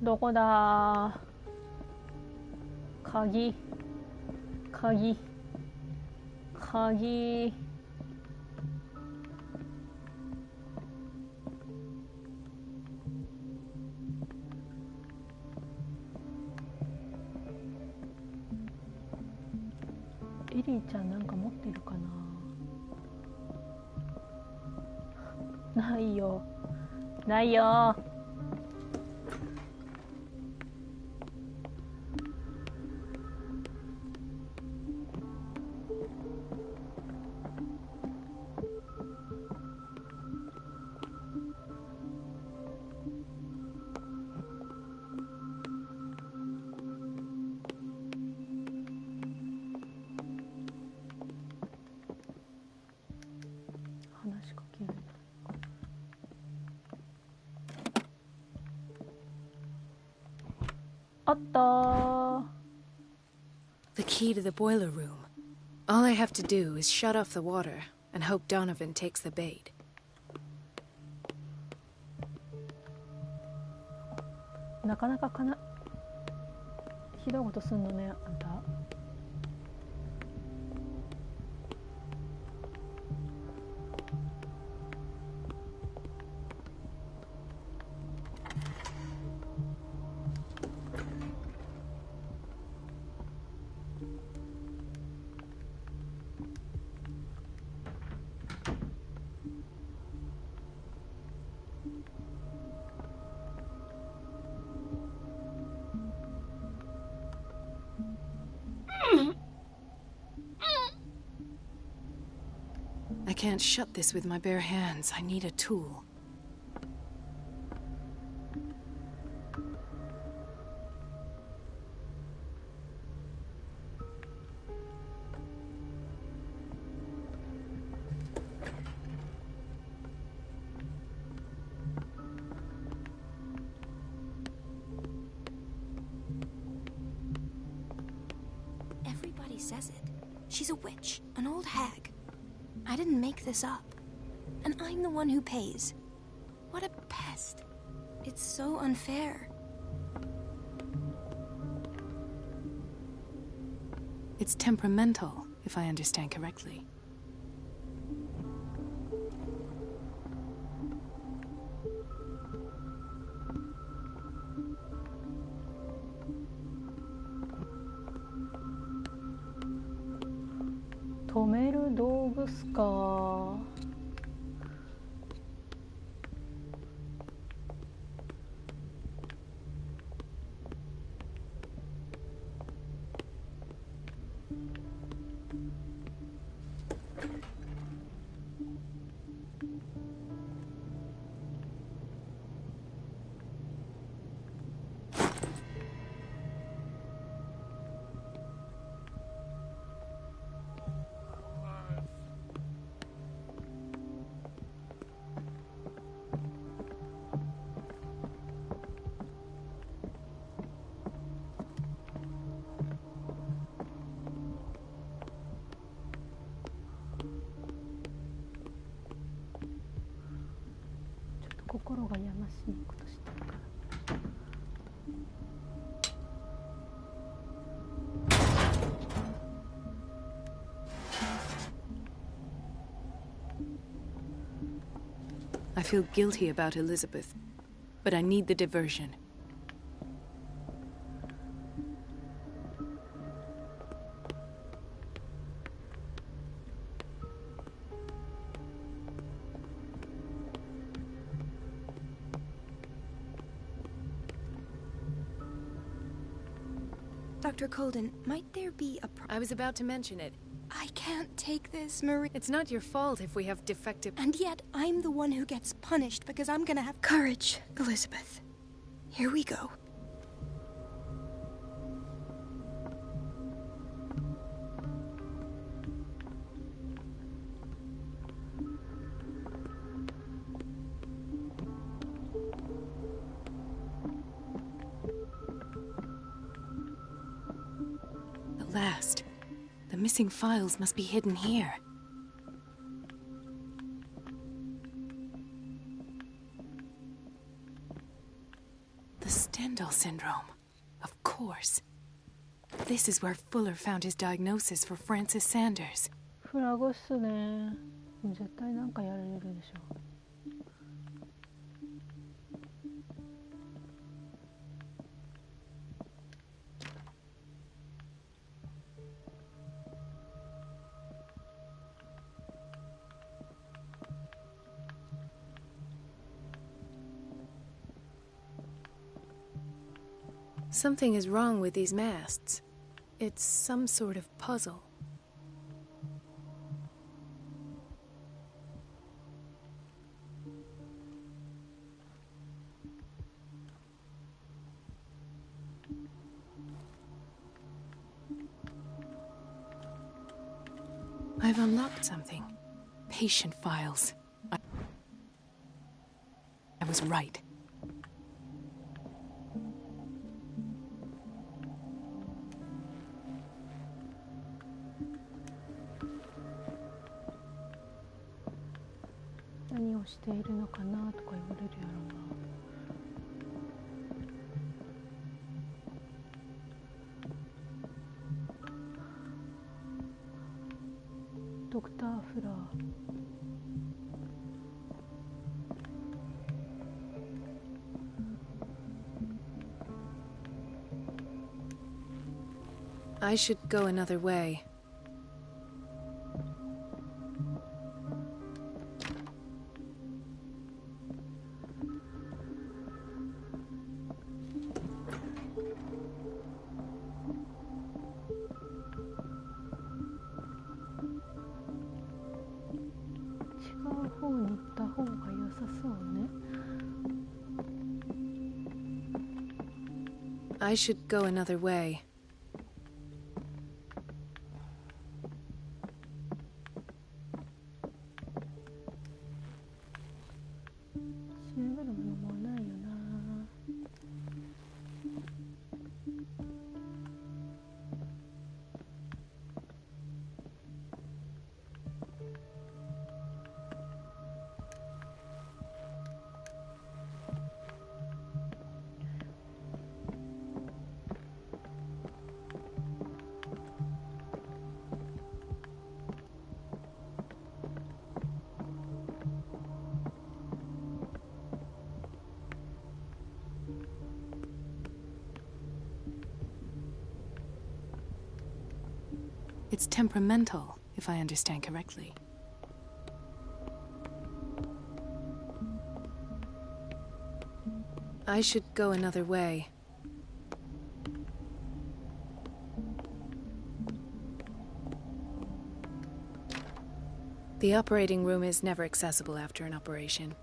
どこだ鍵エリーちゃんなんか持ってるかな。ないよないよ。あった。 The key to the boiler room. All I have to do is shut off the water and hope Donovan takes the bait. なかなかひどいことすんのねあんた。I can't shut this with my bare hands. I need a tool. Everybody says it. She's a witch, an old hag. I didn't make this up. And I'm the one who pays. What a pest. It's so unfair. It's temperamental, if I understand correctly. "止める道具っすか。心がやましいことしてるから。I feel guilty about Elizabeth, but I need the diversion. Dr. Colden, might there be a I was about to mention it. I can't take this, Marie. It's not your fault if we have defective... And yet, I'm the one who gets punished because I'm gonna have courage, Elizabeth. Here we go. Last. The missing files must be hidden here. The Stendhal syndrome. Of course. This is where Fuller found his diagnosis for Francis Sanders. フラグっすね。絶対なんかやられるでしょ。Something is wrong with these masts. It's some sort of puzzle. I've unlocked something. Patient files. I was right. "何をしているのかな?」とか言われるやろうな。ドクター・フラー。I should go another way. I should go another way. It's temperamental, if I understand correctly. I should go another way. The operating room is never accessible after an operation.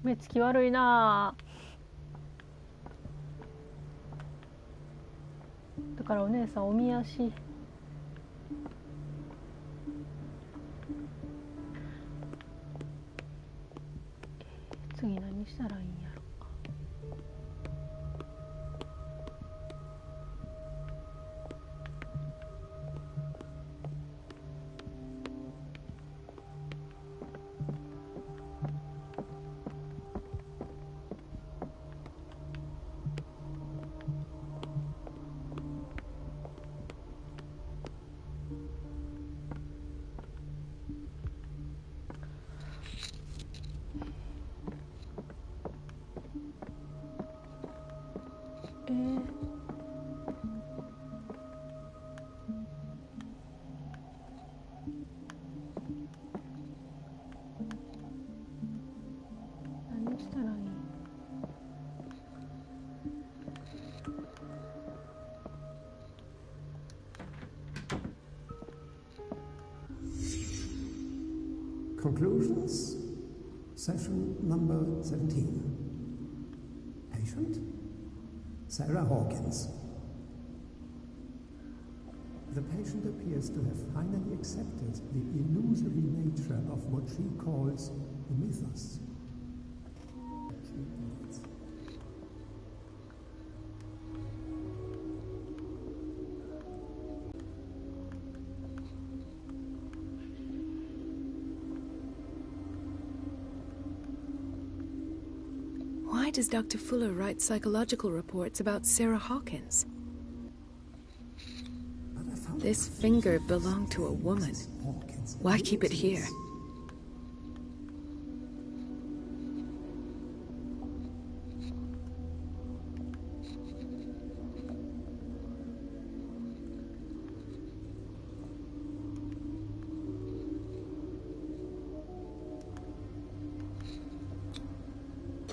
目つき悪いな。だからお姉さんおみ足。次何したらいいんやろ。何したらいい？Conclusions, session number 17. Patient, Sarah Hawkins. The patient appears to have finally accepted the illusory nature of what she calls the mythos. Why does Dr. Fuller write psychological reports about Sarah Hawkins? This finger belonged to a woman. Why keep it here?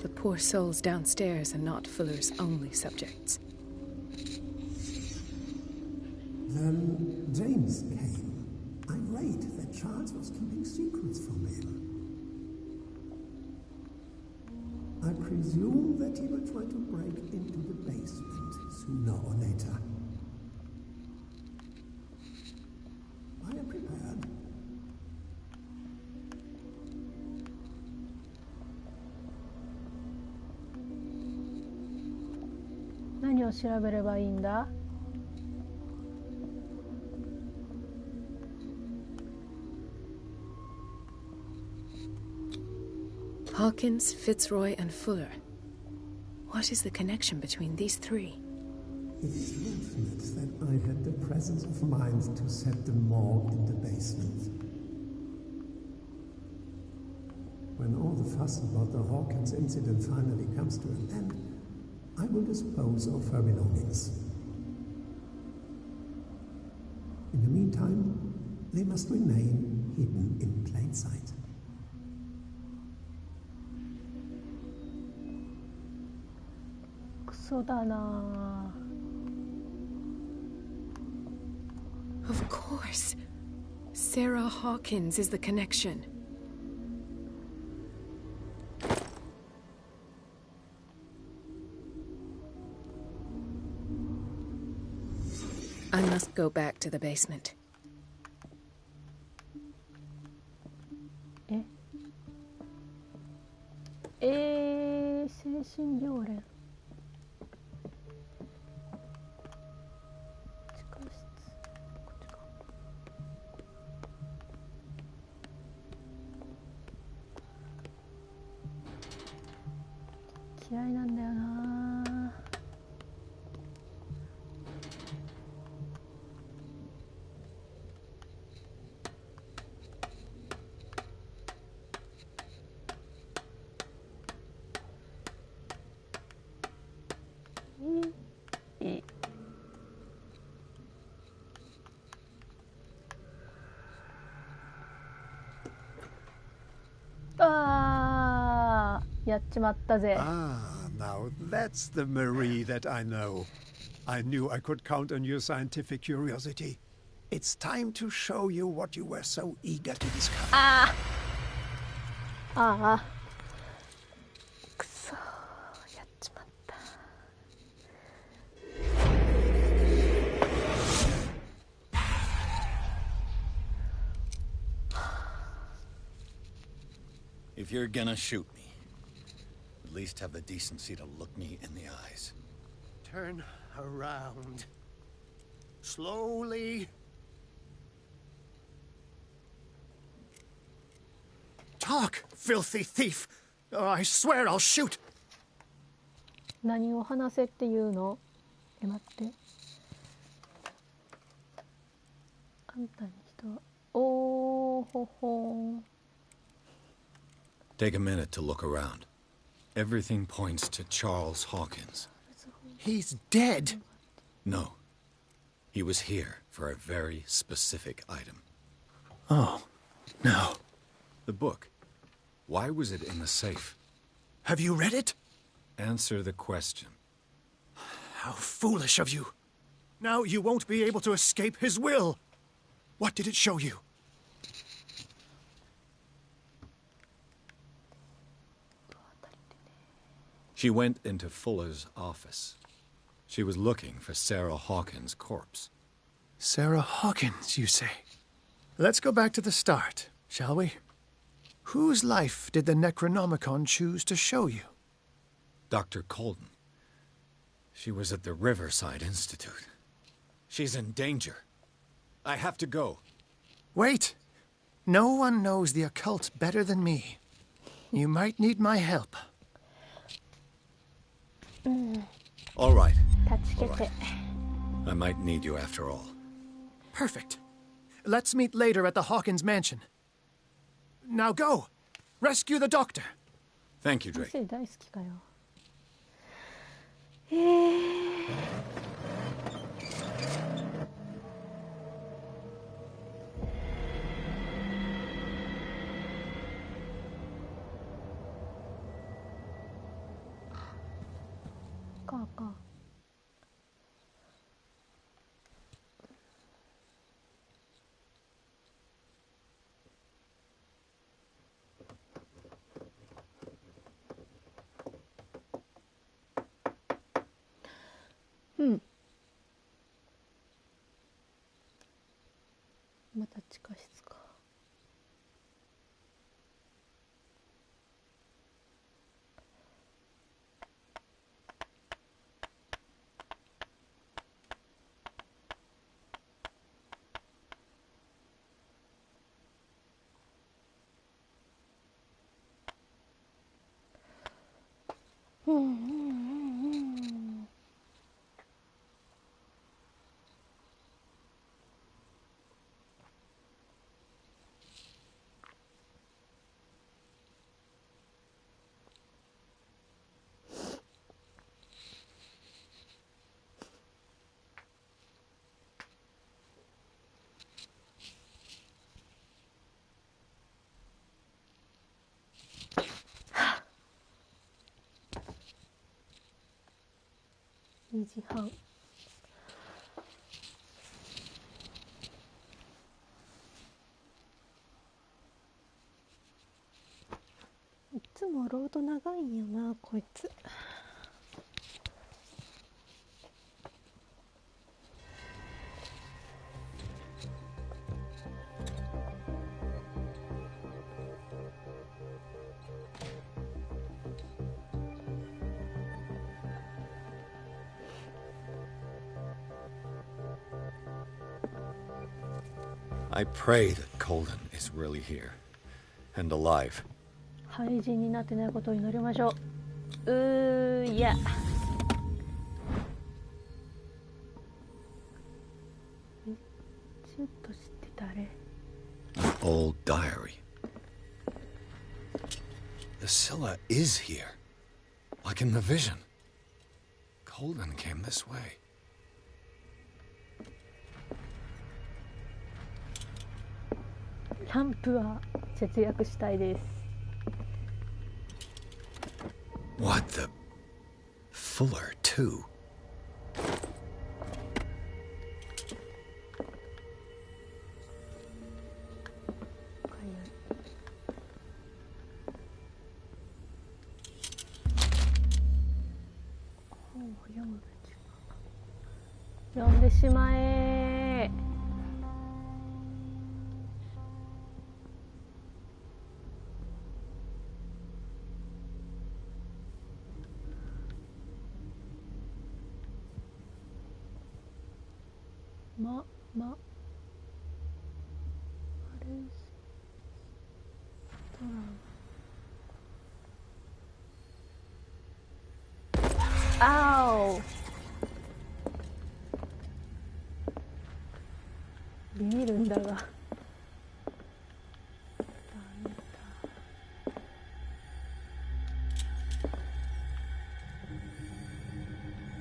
The poor souls downstairs are not Fuller's only subjects. Then James came, irate that Charles was keeping secrets from him. I presume that he will try to break into the basement sooner or later. I am prepared. What 何を調べればいいんだ？ Hawkins, Fitzroy, and Fuller. What is the connection between these three? It is fortunate that I had the presence of mind to set them all in the basement. When all the fuss about the Hawkins incident finally comes to an end, I will dispose of her belongings. In the meantime, they must remain hidden in plain sight. Of course. Sarah Hawkins is the connection. I must go back to the basement. 精神病連。地下室。こっちか。嫌いなんだよな。あー、やっちまったぜ。Ah, now that's the Marie that I know. I knew I could count on your scientific curiosity. It's time to show you what you were so eager to discover. ああ、くそ、やっちまった。If you're gonna shoot me, at least have the decency to look me in the eyes. Turn around. Slowly. Talk, filthy thief! Oh, I swear I'll shoot! 何を話せっていうの？待って。あんたに人は。おーほほー。Take a minute to look around. Everything points to Charles Hawkins. He's dead! No. He was here for a very specific item. Oh, no. The book. Why was it in the safe? Have you read it? Answer the question. How foolish of you. Now you won't be able to escape his will. What did it show you? She went into Fuller's office. She was looking for Sarah Hawkins' corpse. Sarah Hawkins, you say? Let's go back to the start, shall we? Whose life did the Necronomicon choose to show you? Dr. Colden. She was at the Riverside Institute. She's in danger. I have to go. Wait. No one knows the occult better than me. You might need my help. All right. All right. I might need you after all. Perfect. Let's meet later at the Hawkins mansion. Now go. Rescue the doctor. Thank you, Drake. 大好きかよ。か。また地下室か。2時半。ロード長いんよなこいつ。I pray that Colden is really here and alive. 廃人になってないことを祈りましょう。いや。ちょっと知って誰？ Old diary. The Scylla is here, like in the vision. Colden came this way. Lamp は節約したいです。What the? Fuller too. Oh, 読んでしまえ。あれあおビビるんだが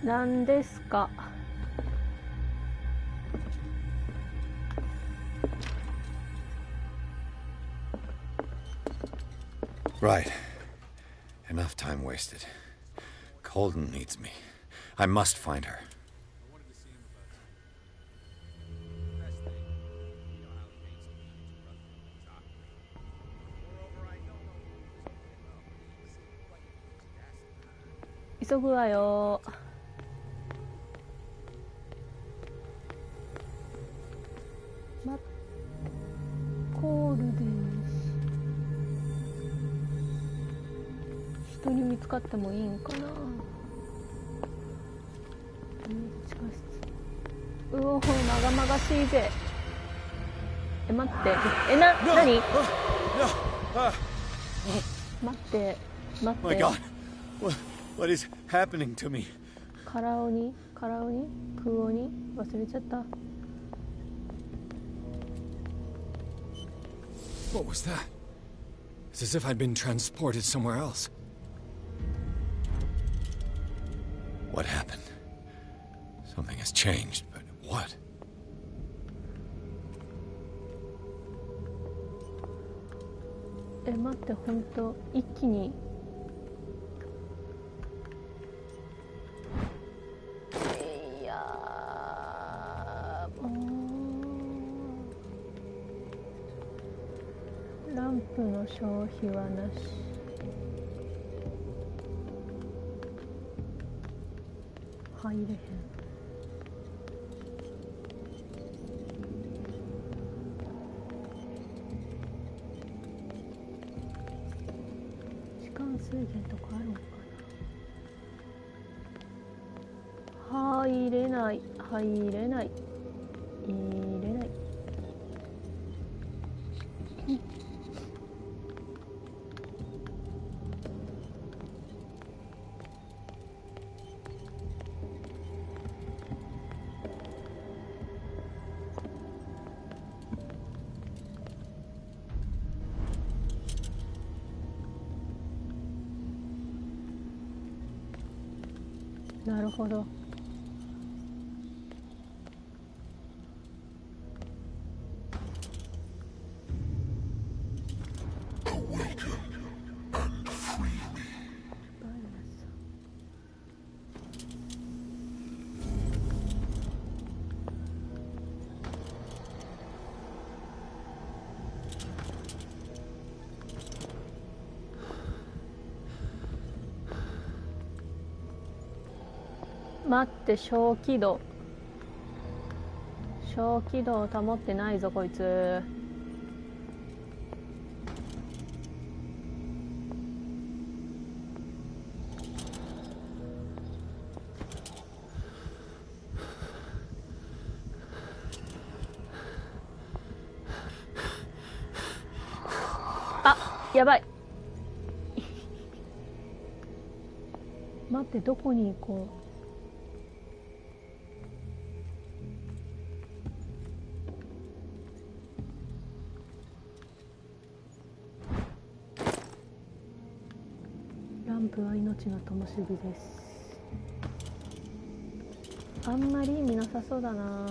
なんですか。Right. Enough time wasted. Colden needs me. I must find her.「急ぐわよ」コールデン人に見つかってもいいんかな。地下室。うおほまがまがしいぜ。待って何待って待って。 My God. What is happening to me? カラオニ空鬼忘れちゃった。 What was that? It's as if I'd been transported somewhere else. What happened? Something has changed, but what? 待って本当一気に。いやランプの消費はなし。入れへん。時間制限とかあるのかな。入れない入れない入れない。なるほど。待って、小気道を保ってないぞこいつ。あ、やばい待って、どこに行こう。ランプは命の灯火です。あんまり意味なさそうだな。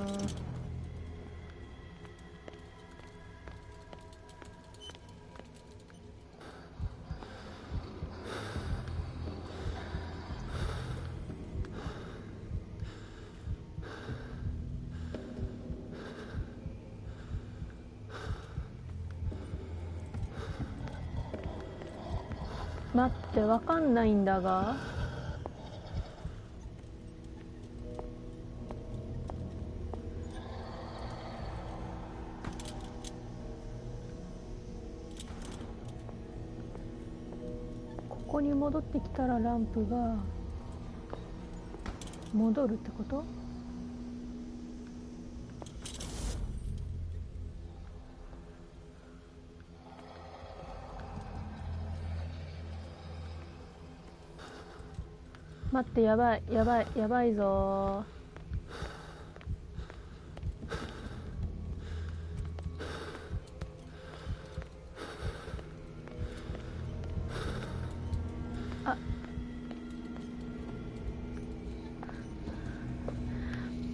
待って、わかんないんだが。ここに戻ってきたらランプが戻るってこと？待って、やばいやばいやばいぞ。あ、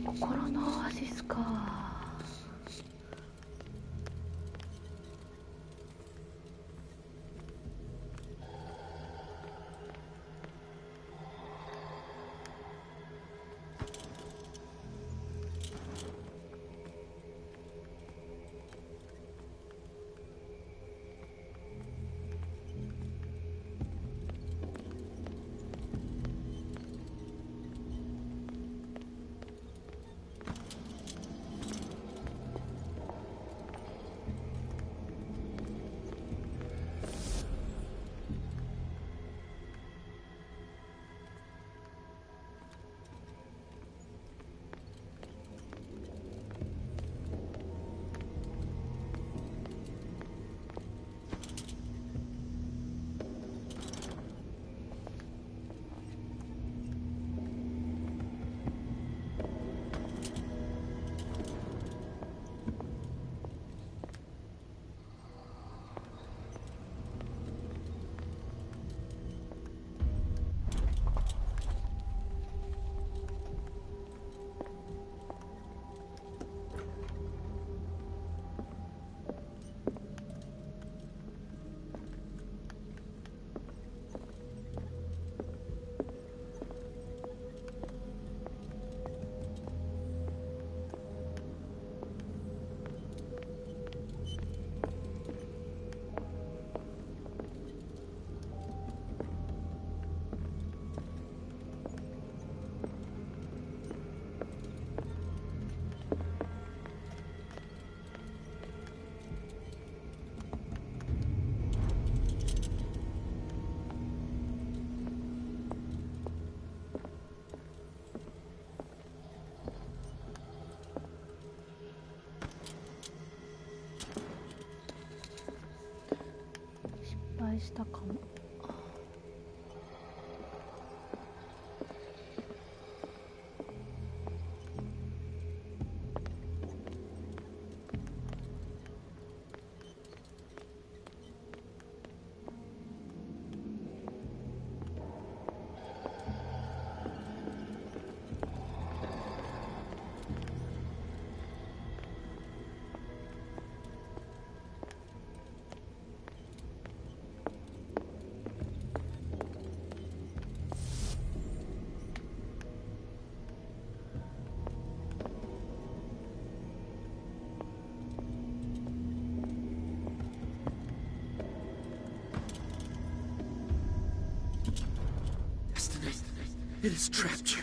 心のオアシスか。したかも。It has trapped you.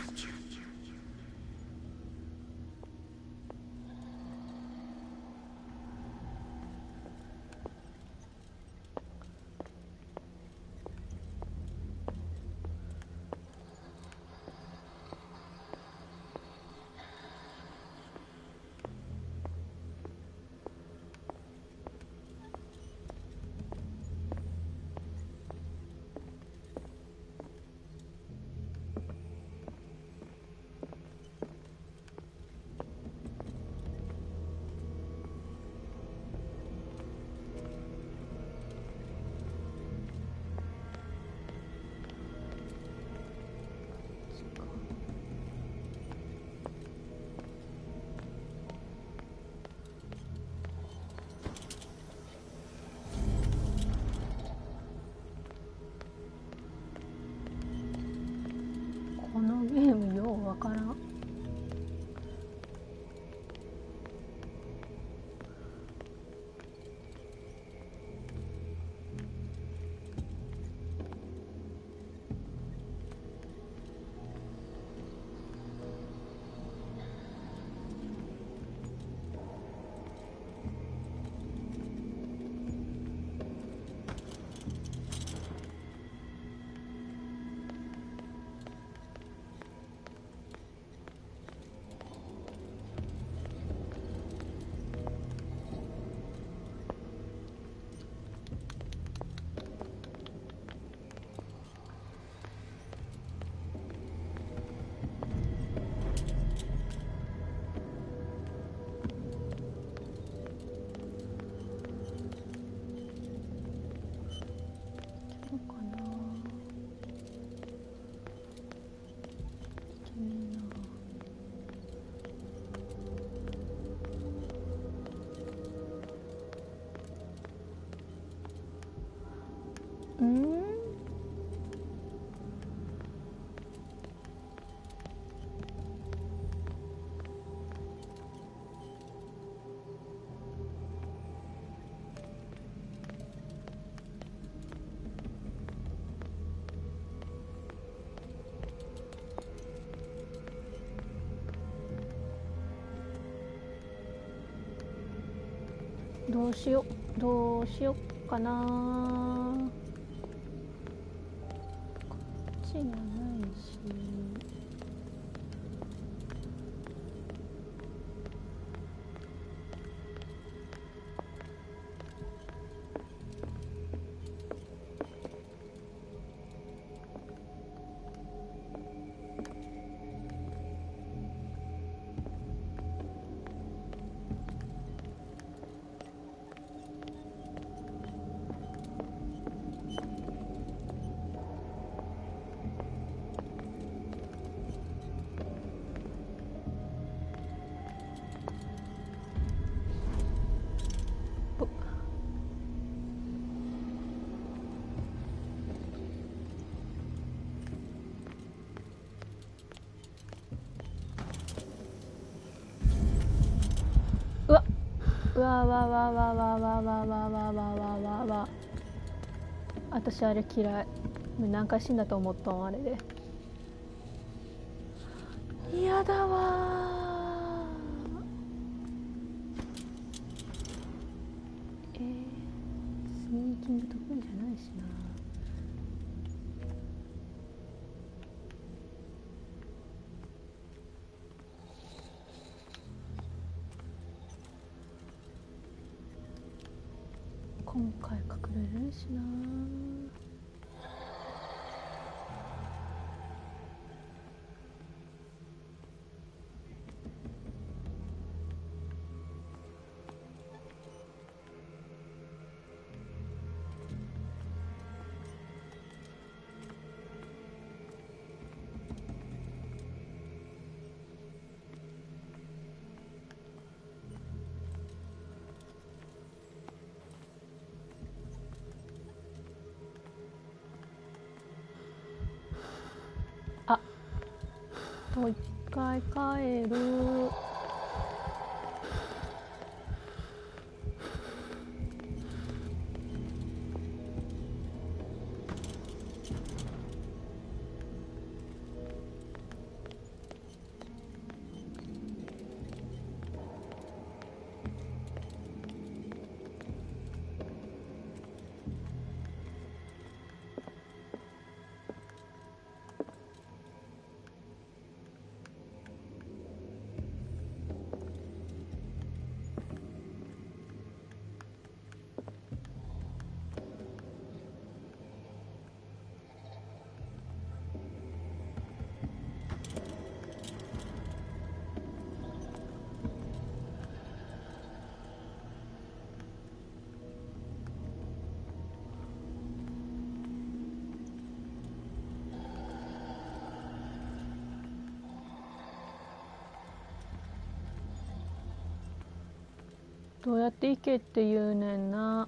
からん。どうしよっかな。こっちがないし。うわわわわわわわわわわわわ。私あれ嫌い。何回死んだと思ったんあれで。嫌だわスニーキング得意じゃないしな。今回隠れれるしな。もう一回帰る。どうやって行けって言うねんな。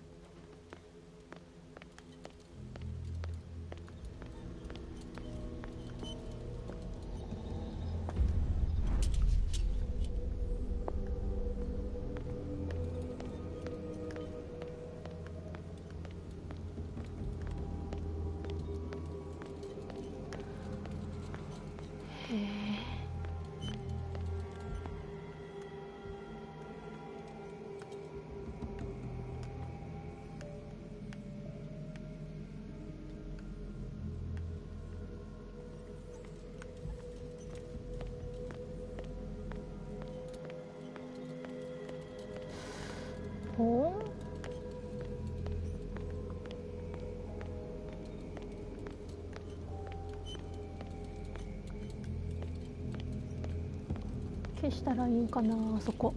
消したらいいんかな、あそこ。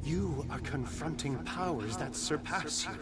You are confronting powers that surpass you.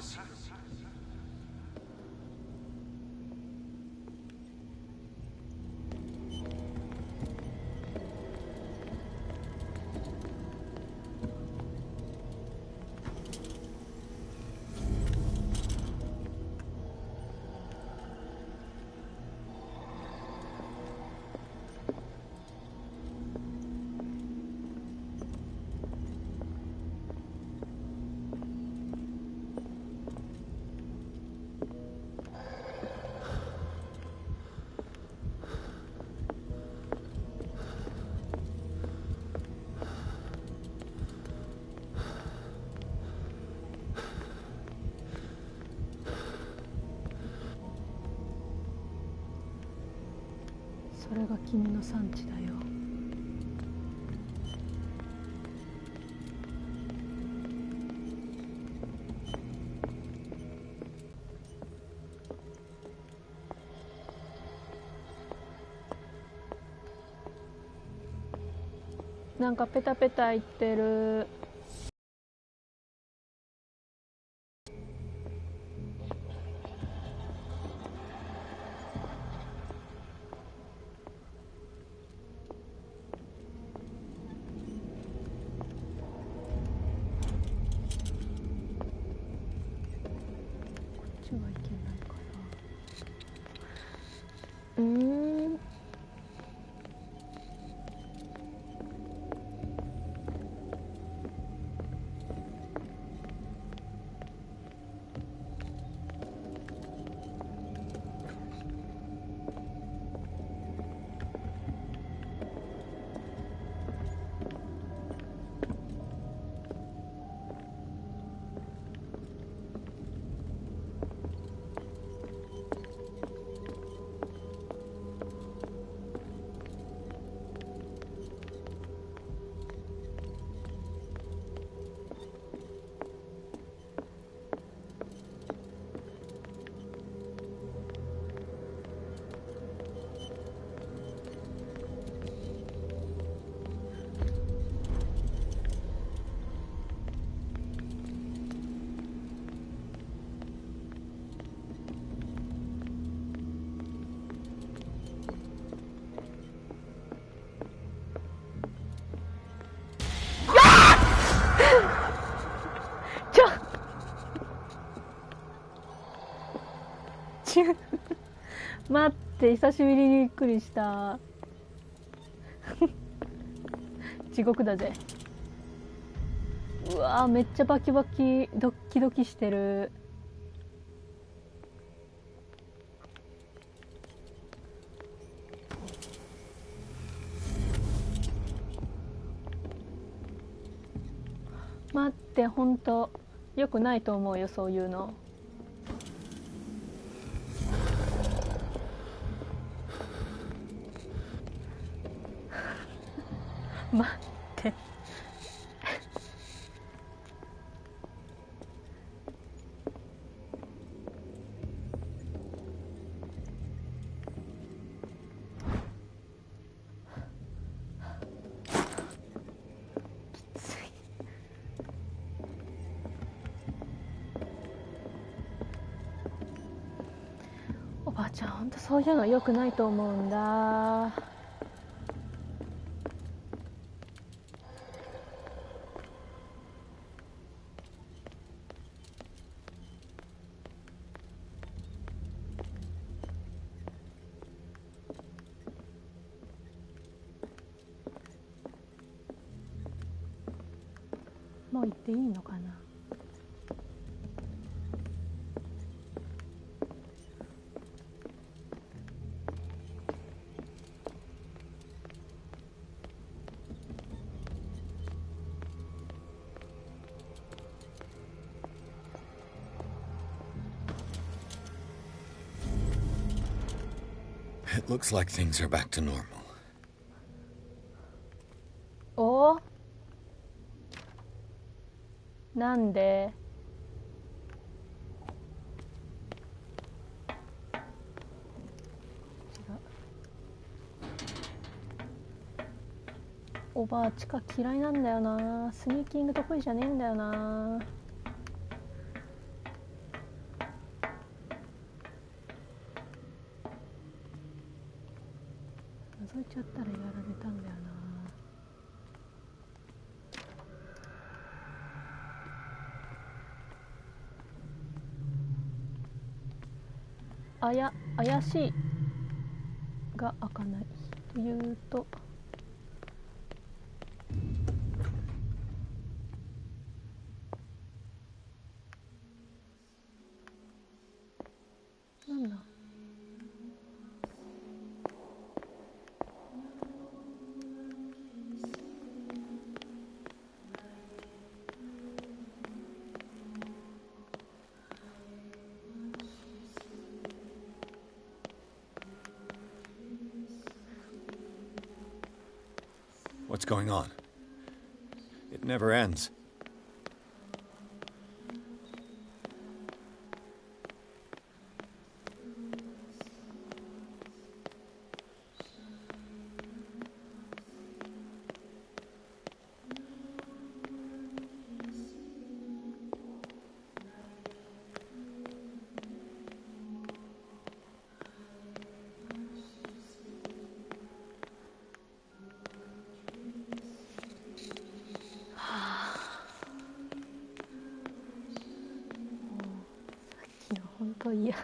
それが君の産地だよ。なんかペタペタ言ってる。待って、久しぶりにびっくりした地獄だぜ。うわー、めっちゃバキバキドキドキしてる。待って、ほんとよくないと思うよ、そういうの。待ってきつい。おばあちゃん、ほんとそういうの良くないと思うんだ。もう行っていいのかな。It looks like things are back to normal. お？なんで？おばあ地下嫌いなんだよな。スニーキング得意じゃねえんだよな。覗いちゃったらやられたんだよな。怪しいが開かないというと、なんだ。What's going on? It never ends.本当嫌。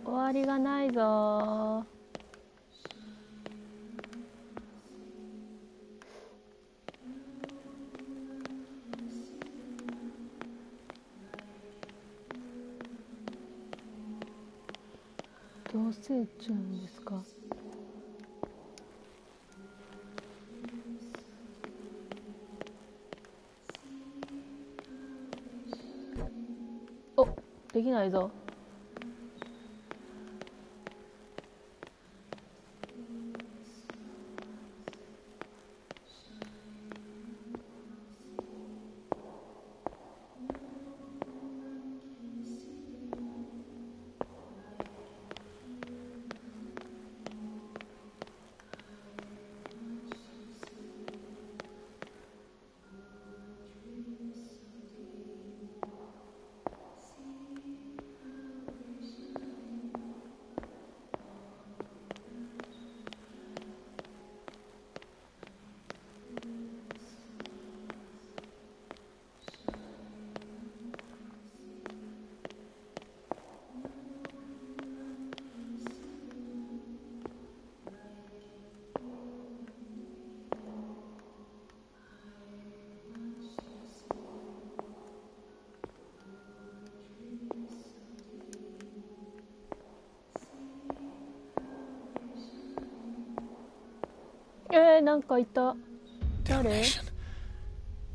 終わりがないぞ。どうせちゃうんですか。できないぞ。なんかいた。誰？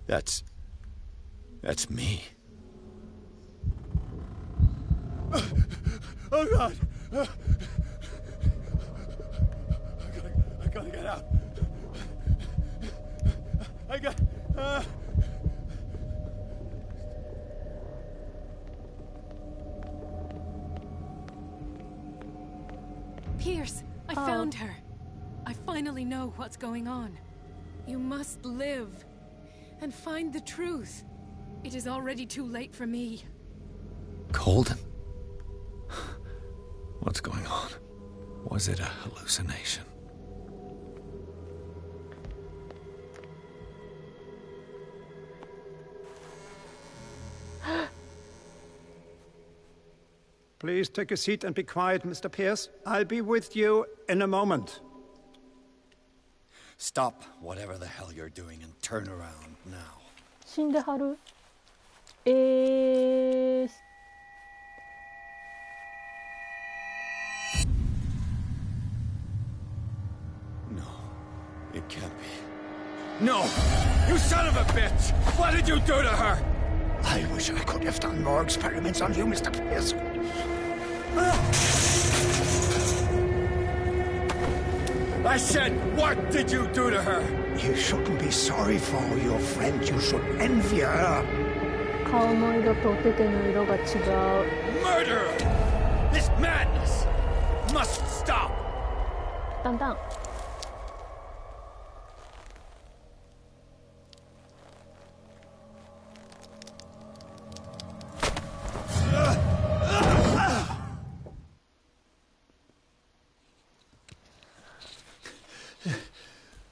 That's me. Oh God! I gotta get out. I got. Pierce, I found her. I finally know what's going on. You must live and find the truth. It is already too late for me. Colden? What's going on? Was it a hallucination? Please take a seat and be quiet, Mr. Pierce. I'll be with you in a moment. Stop whatever the hell you're doing and turn around now. 死んではる。No, it can't be. No! You son of a bitch! What did you do to her? I wish I could have done more experiments on you, Mr. Pearson. I said, what did you do to her? You shouldn't be sorry for your friend. You should envy her. 顔の色と手手の色が違う。 Murder! This madness must stop. だんだん。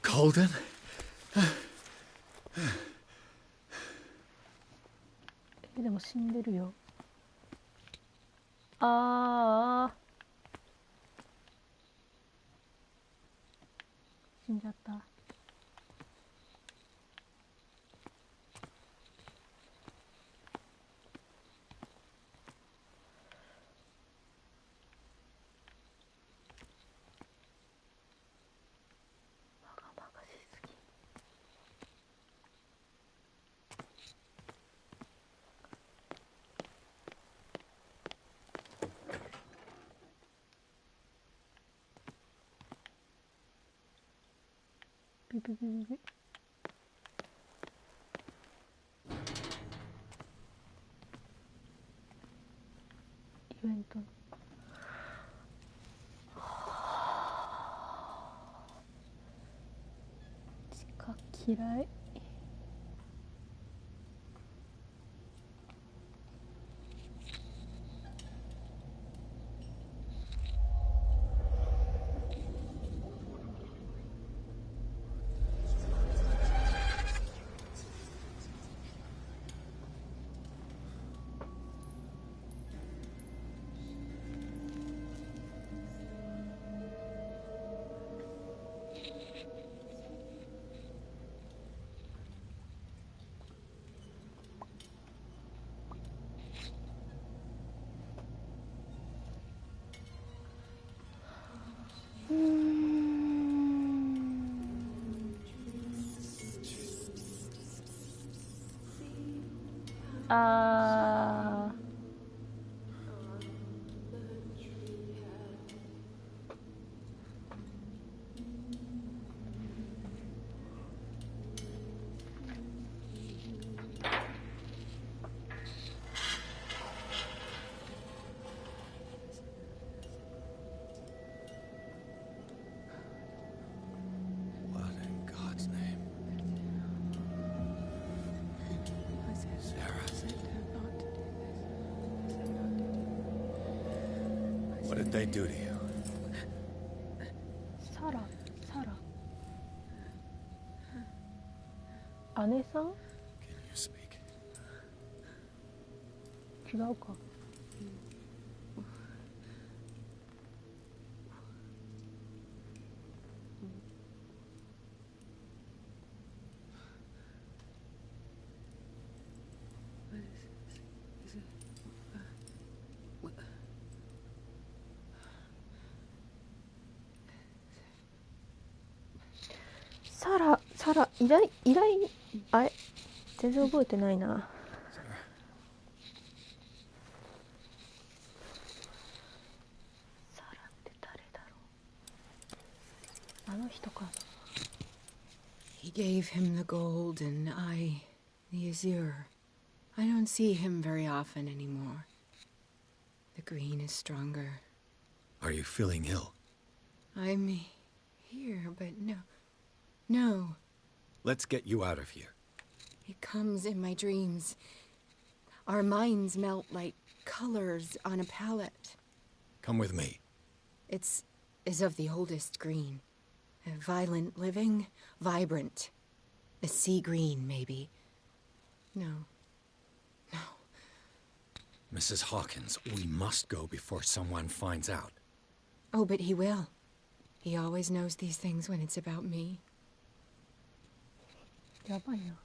Colden? でも死んでるよ。ああ。死んじゃった。ビビビビビ。イベント。地下嫌い。あー。What did they do to you? サラ姉さん Can you speak? 違うか。サラ依頼あれ全然覚えてないな。サラって誰だろう。あの人かな。 He gave him the gold and I the azure. I don't see him very often anymore. The green is stronger. Are you feeling ill? I'm here, but no. Let's get you out of here. It comes in my dreams. Our minds melt like colors on a palette. Come with me. It's of the oldest green. A violent living, vibrant. A sea green, maybe. No. Mrs. Hawkins, we must go before someone finds out. Oh, but he will. He always knows these things when it's about me. やばいな。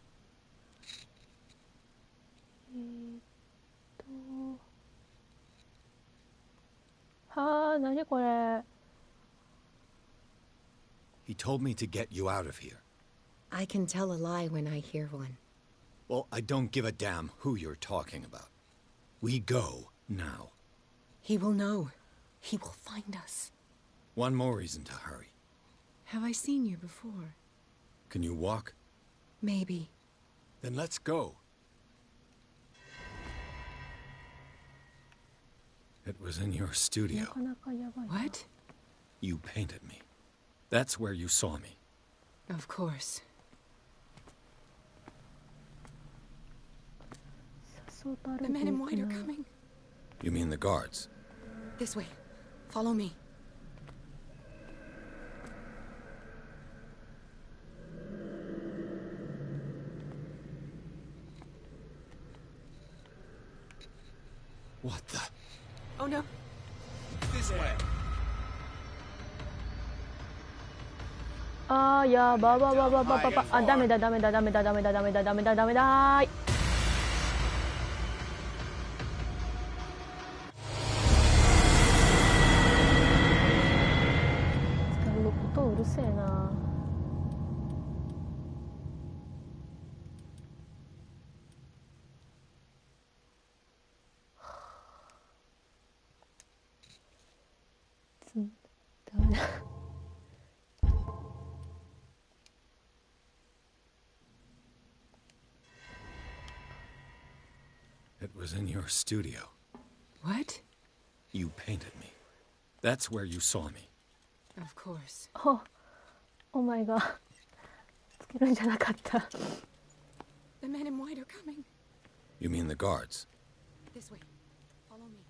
はあ、なにこれ。 He told me to get you out of here. I can tell a lie when I hear one. Well, I don't give a damn who you're talking about. We go now. He will know. He will find us. One more reason to hurry. Have I seen you before? Can you walk? Maybe. Then let's go. It was in your studio. What? You painted me. That's where you saw me. Of course. The men in white are coming. You mean the guards? This way. Follow me. What the? Oh no. This way. あーやばばばばばばばあダメだダメだダメだダメだダメだダメだダメだーい。音うるせえな。ダメだ。It was in your studio. What? You painted me. That's where you saw me. Of course. Oh my god. つけるんじゃなかった。The men in white are coming. You mean the guards? This way. Follow me.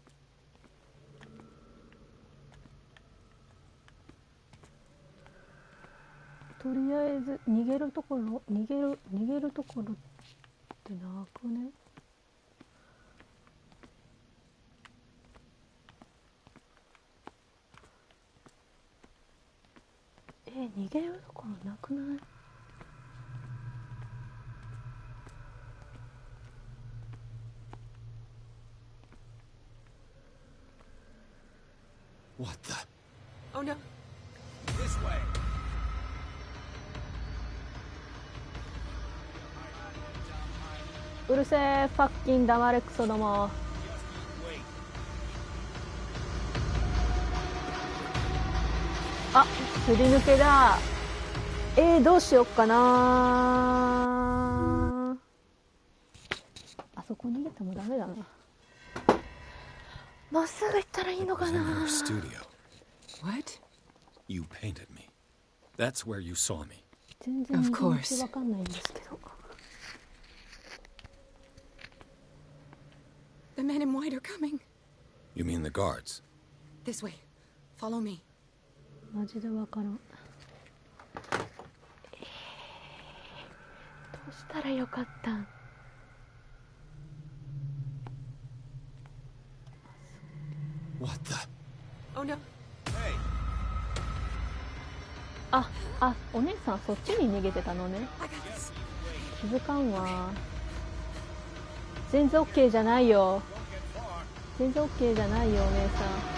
とりあえず逃げるところってなくね。逃げるところなくない？ What the? Oh no. This way. うるせえファッキン黙れクソども。あ、すり抜けだ。どうしよっかな。あそこ逃げてもダメだな。まっすぐ行ったらいいのかな。 What? You painted me. That's where you saw me. 全然道わかんないんですけど。The men in white are coming. You mean the guards? This way. Follow me. マジでわからん。どうしたらよかったん。What the? Oh no. あ、お姉さんそっちに逃げてたのね。気づかんわ。全然 OK じゃないよ。全然 OK じゃないよお姉さん。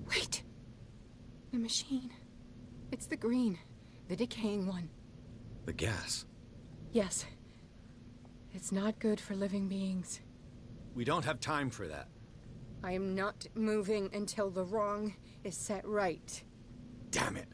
Wait. The machine. It's the green. The decaying one. The gas. Yes. It's not good for living beings. We don't have time for that. I am not moving until the wrong is set right. Damn it.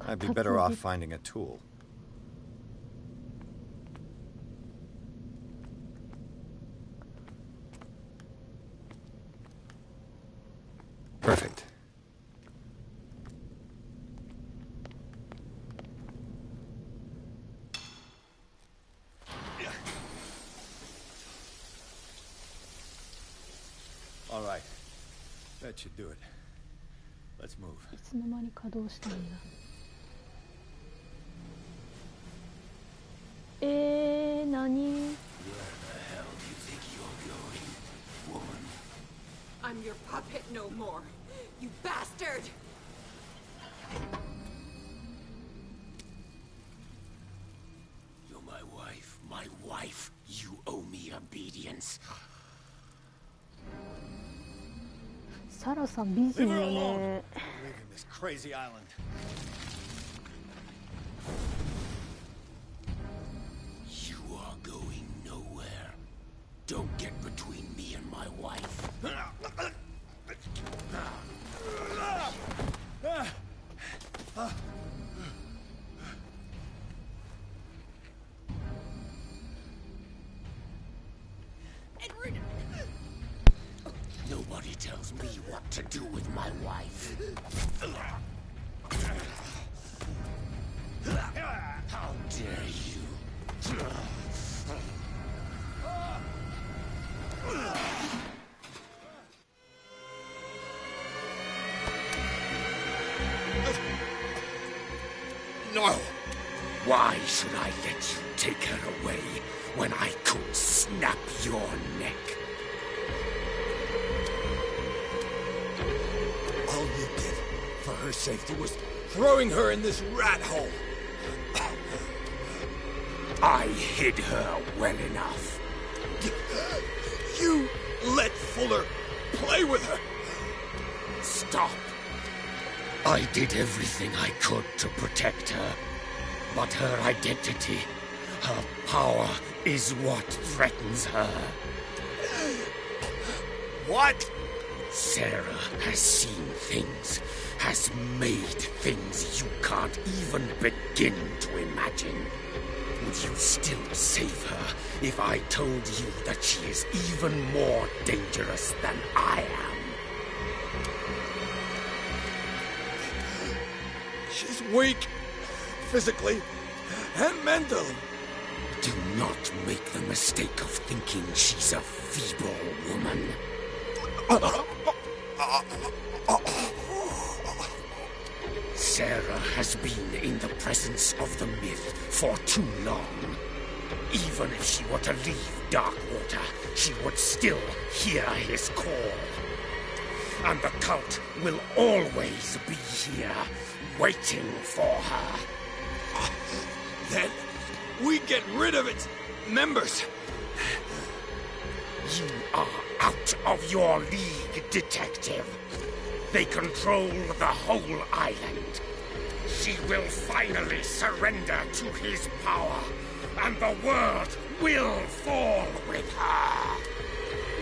I'd be better off finding a tool. Perfect. All right. That should do it. Let's move. いつの間に稼働したんだ。何？ I'm your puppet no more, you bastard! You're my wife, my wife. You owe me obedience. サラさん美人よね。 Leaving this crazy island. You are going nowhere. Don't get between me and my wife. Nobody tells me what to do with my wife. How dare you? No! Why should I let you take her away when I could snap your neck? All you did for her safety was throwing her in this rat hole. I hid her well enough. You let Fuller play with her. Stop. I did everything I could to protect her. But her identity, her power, is what threatens her. What? Sarah has seen things, has made things you can't even begin to imagine. Would you still save her if I told you that she is even more dangerous than I am? She's weak, physically and mentally. Do not make the mistake of thinking she's a feeble woman. Sarah has been in the presence of the myth for too long. Even if she were to leave Darkwater, she would still hear his call. And the cult will always be here, waiting for her. Then we get rid of its members. You are out of your league, detective. They control the whole island. She will finally surrender to his power, and the world will fall with her.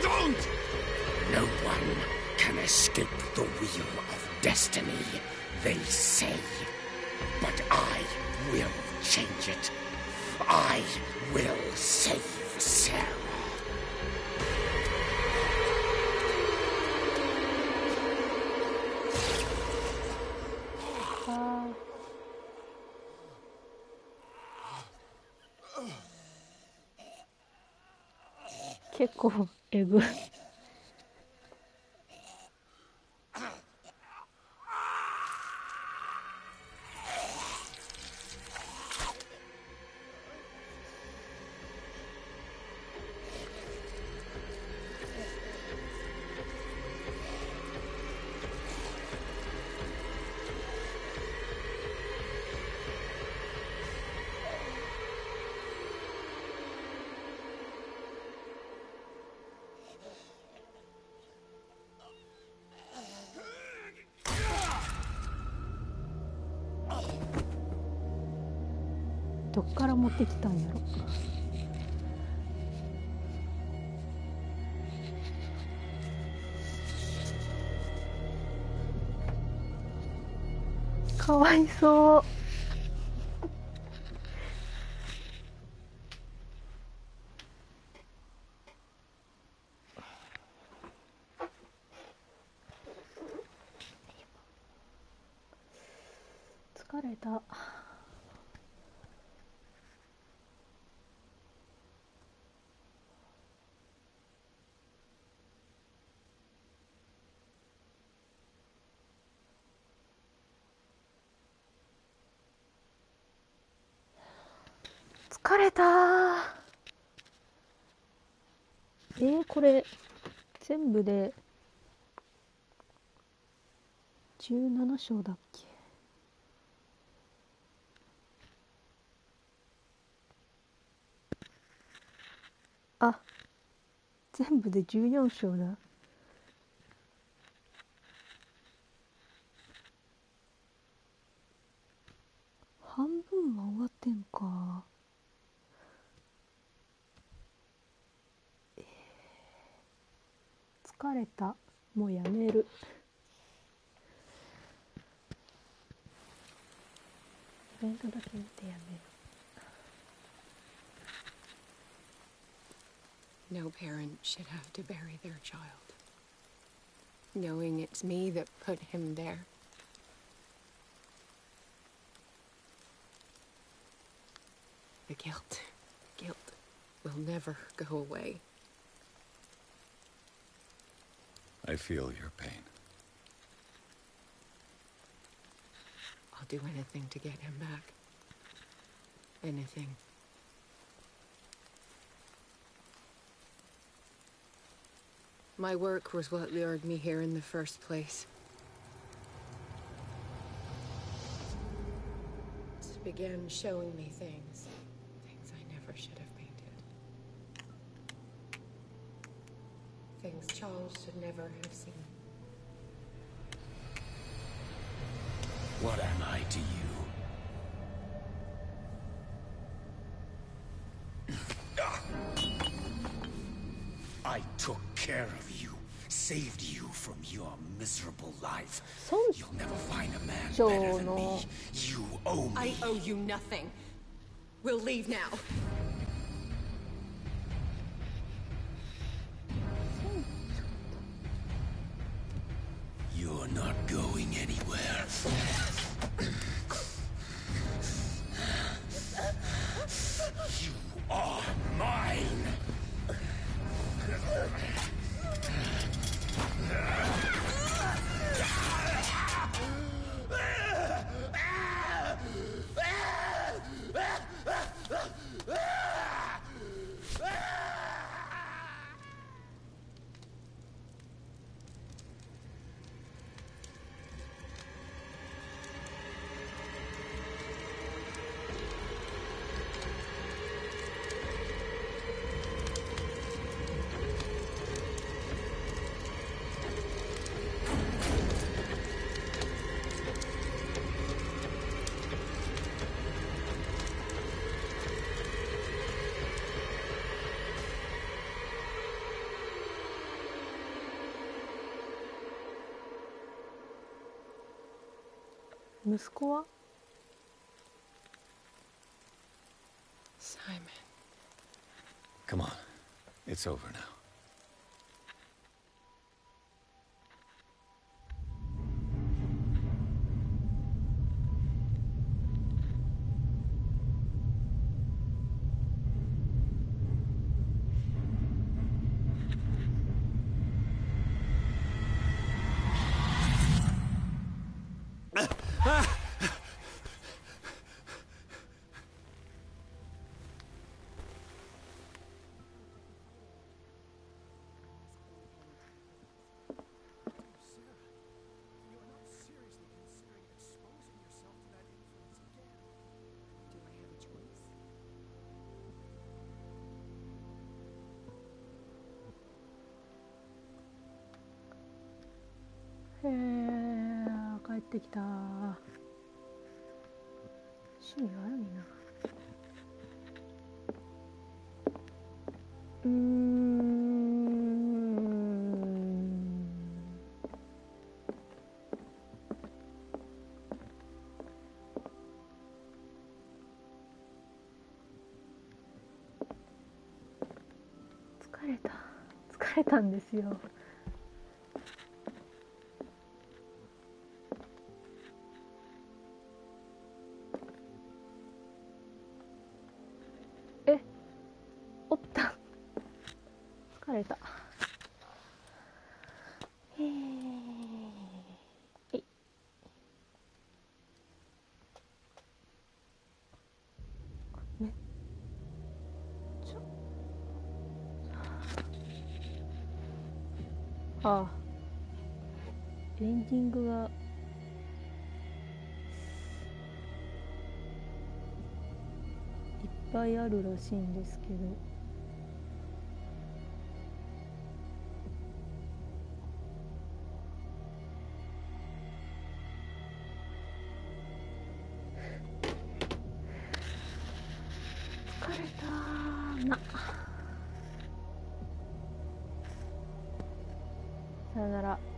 Don't! No one can escape the wheel of destiny, they say. But I will change it. I will save Sarah.結構えぐい。どっから持ってきたんやろ。かわいそう。疲れた。疲れたー。これ全部で17章だっけ。あ、全部で14章だ。半分は終わってんか。疲れた。もうやめる。イベントだけ見てやめる。No parent should have to bury their child, knowing it's me that put him there. The guilt will never go away. I feel your pain. I'll do anything to get him back. Anything. My work was what lured me here in the first place. It began showing me things I never should have painted. Things Charles should never have seen. What am I to you? I took care of you, saved you from your miserable life. You'll never find a man better than me. You owe me. I owe you nothing. We'll leave now. You're not going anywhere. You are mine.息子は Simon. Come on. It's over now.帰ってきた。趣味悪いな。疲れたんですよ。おった。疲れた。あ、エンディングがいっぱいあるらしいんですけど、疲れたーな。さよなら。